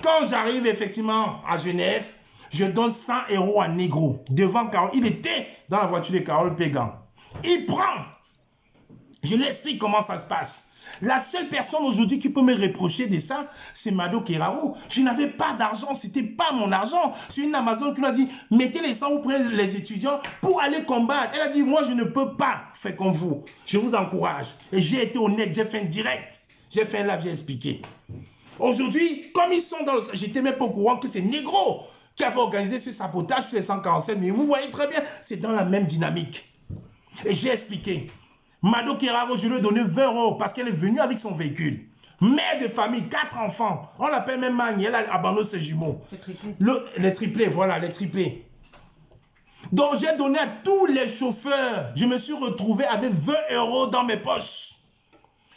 Quand j'arrive effectivement à Genève, je donne 100 euros à Negro devant Carole. Il était dans la voiture de Carole Pégan. Il prend. Je lui explique comment ça se passe. La seule personne aujourd'hui qui peut me reprocher de ça, c'est Mado Kerao. Je n'avais pas d'argent, ce n'était pas mon argent. C'est une Amazon qui m'a dit, mettez les 100 auprès les étudiants pour aller combattre. Elle a dit, moi je ne peux pas faire comme vous. Je vous encourage. Et j'ai été honnête, j'ai fait un direct. J'ai fait un live, j'ai expliqué. Aujourd'hui, comme ils sont dans le... J'étais même pas au courant que c'est Negro qui avait organisé ce sabotage sur les 147. Mais vous voyez très bien, c'est dans la même dynamique. Et j'ai expliqué. Mado Keraro, je lui ai donné 20 euros parce qu'elle est venue avec son véhicule. Mère de famille, 4 enfants. On l'appelle même Magni, elle a abandonné ses jumeaux. Les triplés, voilà, les triplés. Donc j'ai donné à tous les chauffeurs. Je me suis retrouvé avec 20 euros dans mes poches.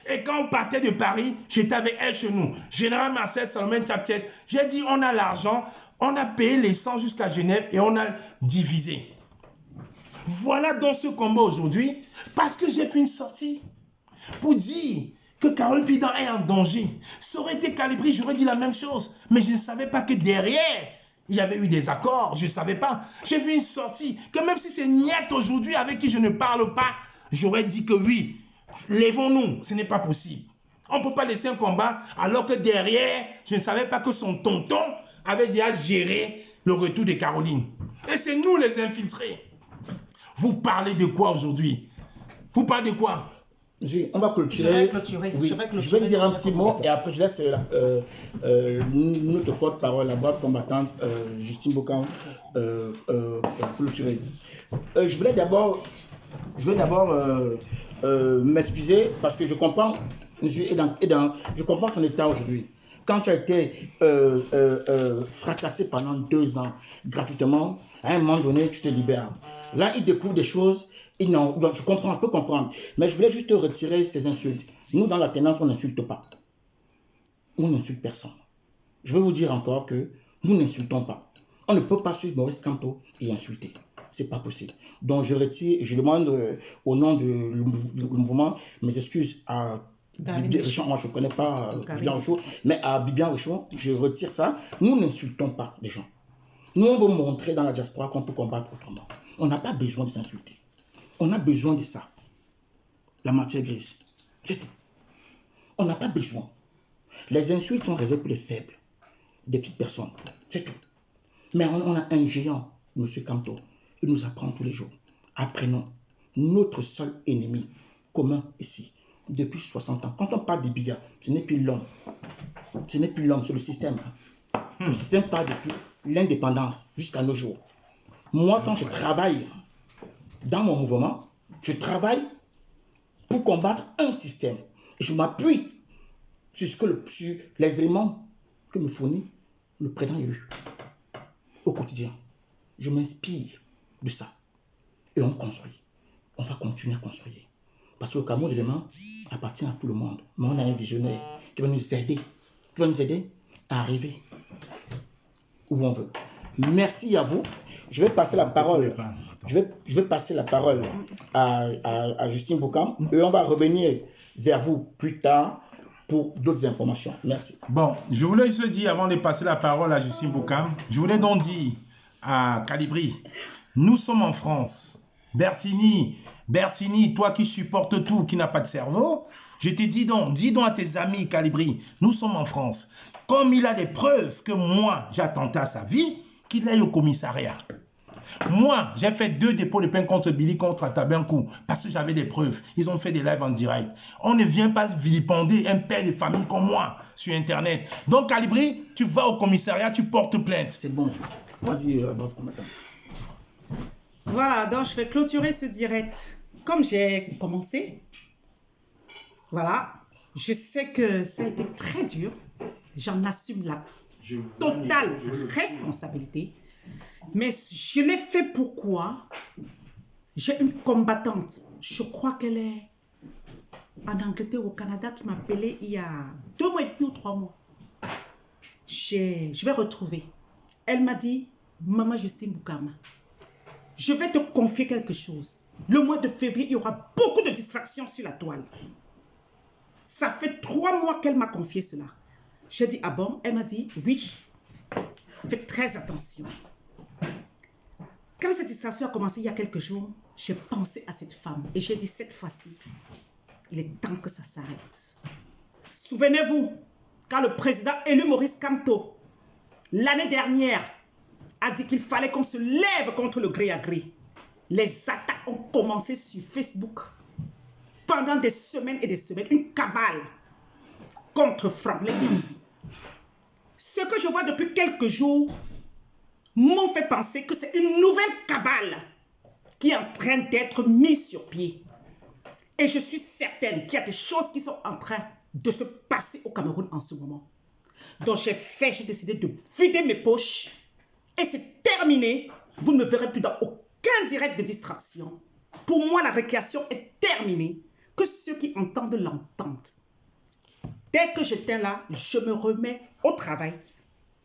Et quand on partait de Paris, j'étais avec elle chez nous. Général Marcel, Salomon Tchapset. J'ai dit, on a l'argent, on a payé les 100 jusqu'à Genève et on a divisé. Voilà dans ce combat aujourd'hui, parce que j'ai fait une sortie pour dire que Carole Pégan est en danger. Ça aurait été calibré, j'aurais dit la même chose. Mais je ne savais pas que derrière, il y avait eu des accords. Je ne savais pas. J'ai fait une sortie, que même si c'est Niet aujourd'hui avec qui je ne parle pas, j'aurais dit que oui, lèvons-nous, ce n'est pas possible. On ne peut pas laisser un combat alors que derrière, je ne savais pas que son tonton avait déjà géré le retour de Caroline. Et c'est nous les infiltrés. Vous parlez de quoi aujourd'hui? Vous parlez de quoi? On va clôturer. Oui, je vais dire un petit mot et après je laisse notre porte-parole, la brave combattante Justine Bokam clôturer. Je voulais d'abord m'excuser parce que je comprends, je comprends son état aujourd'hui. Quand tu as été fracassé pendant 2 ans gratuitement, à un moment donné, tu te libères. Là, il découvre des choses. Je comprends, je peux comprendre. Mais je voulais juste retirer ces insultes. Nous, dans la tenance, on n'insulte pas. On n'insulte personne. Je vais vous dire encore que nous n'insultons pas. On ne peut pas suivre Maurice Kamto et insulter. Ce n'est pas possible. Donc, je retire, je demande au nom du mouvement mes excuses à Bibian Richon. Moi, je ne connais pas Bibian Richon, mais à Bibian Richon, je retire ça. Nous n'insultons pas les gens. Nous, on veut montrer dans la diaspora qu'on peut combattre autrement. On n'a pas besoin de s'insulter. On a besoin de ça. La matière grise. C'est tout. On n'a pas besoin. Les insultes sont réservées pour les faibles. Des petites personnes. C'est tout. Mais on a un géant, M. Kamto. Il nous apprend tous les jours. Apprenons. Notre seul ennemi commun ici, depuis 60 ans. Quand on parle des bigas, ce n'est plus l'homme. Ce n'est plus l'homme, c'est le système. Le système parle depuis l'indépendance jusqu'à nos jours. Moi, quand je travaille dans mon mouvement, je travaille pour combattre un système. Et je m'appuie sur les éléments que me fournit le président élu au quotidien. Je m'inspire de ça. Et on construit. On va continuer à construire. Parce que le Cameroun de demain appartient à tout le monde. Mais on a un visionnaire qui va nous aider. Qui va nous aider à arriver où on veut. Merci à vous. Je vais passer la parole. Je vais passer la parole à Justine Bokam et on va revenir vers vous plus tard pour d'autres informations. Merci. Bon, je voulais juste dire avant de passer la parole à Justine Bokam, je voulais donc dire à Calibri. Nous sommes en France. Bertini, toi qui supportes tout, qui n'a pas de cerveau, je te dis donc à tes amis Calibri, nous sommes en France. Comme il a des preuves que moi, j'ai attenté à sa vie, qu'il aille au commissariat. Moi, j'ai fait 2 dépôts de plainte contre Billy, contre Atabenkou, parce que j'avais des preuves. Ils ont fait des lives en direct. On ne vient pas vilipender un père de famille comme moi sur Internet. Donc, Calibri, tu vas au commissariat, tu portes plainte. C'est bon. Vas-y, avance pour maintenant. Voilà, donc je vais clôturer ce direct. Comme j'ai commencé, voilà, je sais que ça a été très dur. J'en assume la totale responsabilité. Mais je l'ai fait pourquoi? J'ai une combattante, je crois qu'elle est en Angleterre ou au Canada, qui m'a appelé il y a 2 mois et demi ou 3 mois. Je vais retrouver. Elle m'a dit, Maman Justine Boukama, je vais te confier quelque chose. Le mois de février, il y aura beaucoup de distractions sur la toile. Ça fait 3 mois qu'elle m'a confié cela. J'ai dit, ah bon? Elle m'a dit, oui. Faites très attention. Quand cette distraction a commencé il y a quelques jours, j'ai pensé à cette femme et j'ai dit, cette fois-ci, il est temps que ça s'arrête. Souvenez-vous, quand le président élu Maurice Kamto, l'année dernière, a dit qu'il fallait qu'on se lève contre le gré à gré. Les attaques ont commencé sur Facebook. Pendant des semaines et des semaines, une cabale contre Franklin Imzi. Ce que je vois depuis quelques jours m'ont fait penser que c'est une nouvelle cabale qui est en train d'être mise sur pied. Et je suis certaine qu'il y a des choses qui sont en train de se passer au Cameroun en ce moment. Donc j'ai décidé de vider mes poches. Et c'est terminé. Vous ne me verrez plus dans aucun direct de distraction. Pour moi, la récréation est terminée. Que ceux qui entendent l'entendent. Dès que j'étais là, je me remets au travail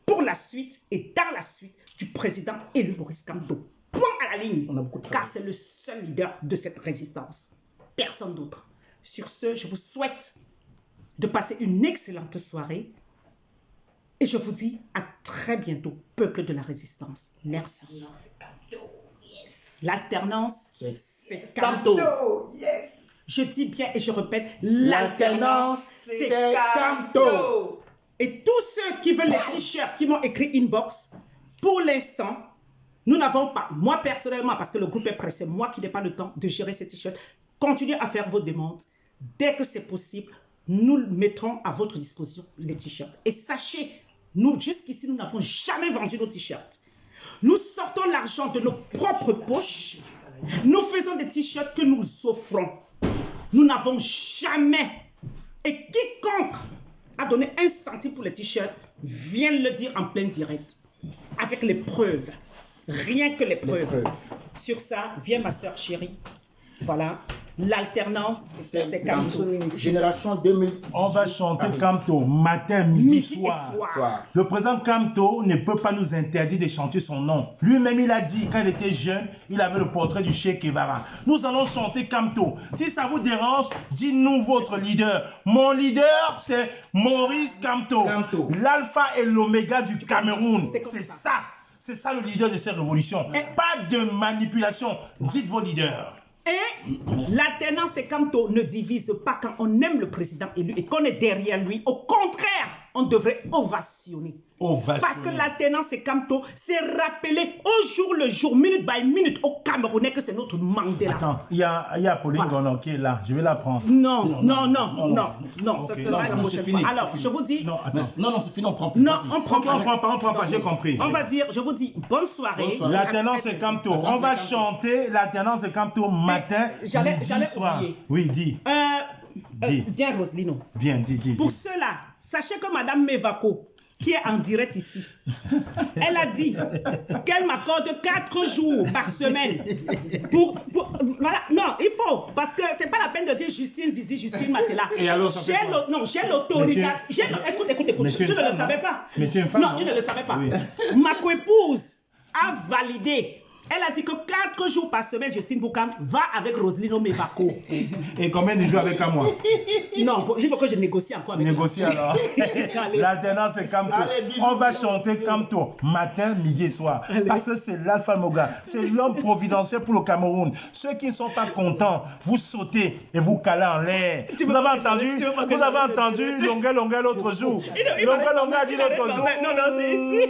pour la suite et dans la suite du président élu Maurice Kamto. Point à la ligne. Car c'est le seul leader de cette résistance. Personne d'autre. Sur ce, je vous souhaite de passer une excellente soirée. Et je vous dis à très bientôt, peuple de la résistance. Merci. L'alternance, c'est Kamto. Je dis bien et je répète, l'alternance, c'est Kamto. Et tous ceux qui veulent les t-shirts, qui m'ont écrit inbox, pour l'instant, nous n'avons pas, moi personnellement, parce que le groupe est pressé, moi qui n'ai pas le temps de gérer ces t-shirts, continuez à faire vos demandes. Dès que c'est possible, nous mettrons à votre disposition les t-shirts. Et sachez, nous, jusqu'ici, nous n'avons jamais vendu nos t-shirts. Nous sortons l'argent de nos propres poches. Nous faisons des t-shirts que nous offrons. Nous n'avons jamais. Et quiconque a donné 1 centime pour les t-shirts, vient le dire en plein direct. Avec les preuves. Rien que les preuves. Sur ça, viens ma soeur chérie. Voilà. L'alternance, c'est Kamto. Génération 2000. On va chanter Kamto matin, midi, soir. Le président Kamto ne peut pas nous interdire de chanter son nom. Lui-même, il a dit, quand il était jeune, il avait le portrait du Che Guevara. Nous allons chanter Kamto. Si ça vous dérange, dites-nous votre leader. Mon leader, c'est Maurice Kamto. L'alpha et l'oméga du Cameroun. C'est ça. C'est ça le leader de cette révolution. Pas de manipulation. Dites vos leaders. Et l'alternance et Kamto ne divise pas quand on aime le président élu et qu'on est derrière lui. Au contraire, on devrait ovationner. Parce que l'alternance et Kamto, c'est rappeler au jour le jour, minute by minute, aux Camerounais que c'est notre Mandela. Attends, il y a Pauline Gonon qui est là. Je vais la prendre. Non, ça sera la prochaine fois. Alors, je vous dis... Non, c'est fini, on prend plus. Non, on prend pas, j'ai compris. On va dire, je vous dis, bonne soirée. L'alternance et Kamto. On va chanter l'alternance et Kamto matin, j'allais soir. oublier. Oui, dis. Viens, Roselino. Viens, dis. Pour cela, sachez que Madame Mevako, qui est en direct ici, elle a dit qu'elle m'accorde 4 jours par semaine. Voilà, non, il faut, parce que c'est pas la peine de dire Justine Zizi, Justine Matela. Et alors, ça fait quoi? Non, j'ai l'autorisation. Écoute, tu ne le savais pas. Mais tu es une femme. Non, tu ne le savais pas. Oui. Ma coépouse a validé Elle a dit que 4 jours par semaine, Justine Boukham va avec Roselyne Mebako. Et combien de jours avec un mois? Non, il faut que je négocie encore avec Négocie alors. L'alternance c'est Camto. On va chanter Camto matin, midi et soir. Allez. Parce que c'est l'alpha moga. C'est l'homme providentiel pour le Cameroun. Ceux qui ne sont pas contents, vous sautez et vous calez en l'air. Vous avez entendu? Vous avez entendu Longueur l'autre jour. Longueur a dit l'autre jour. Non, c'est ici.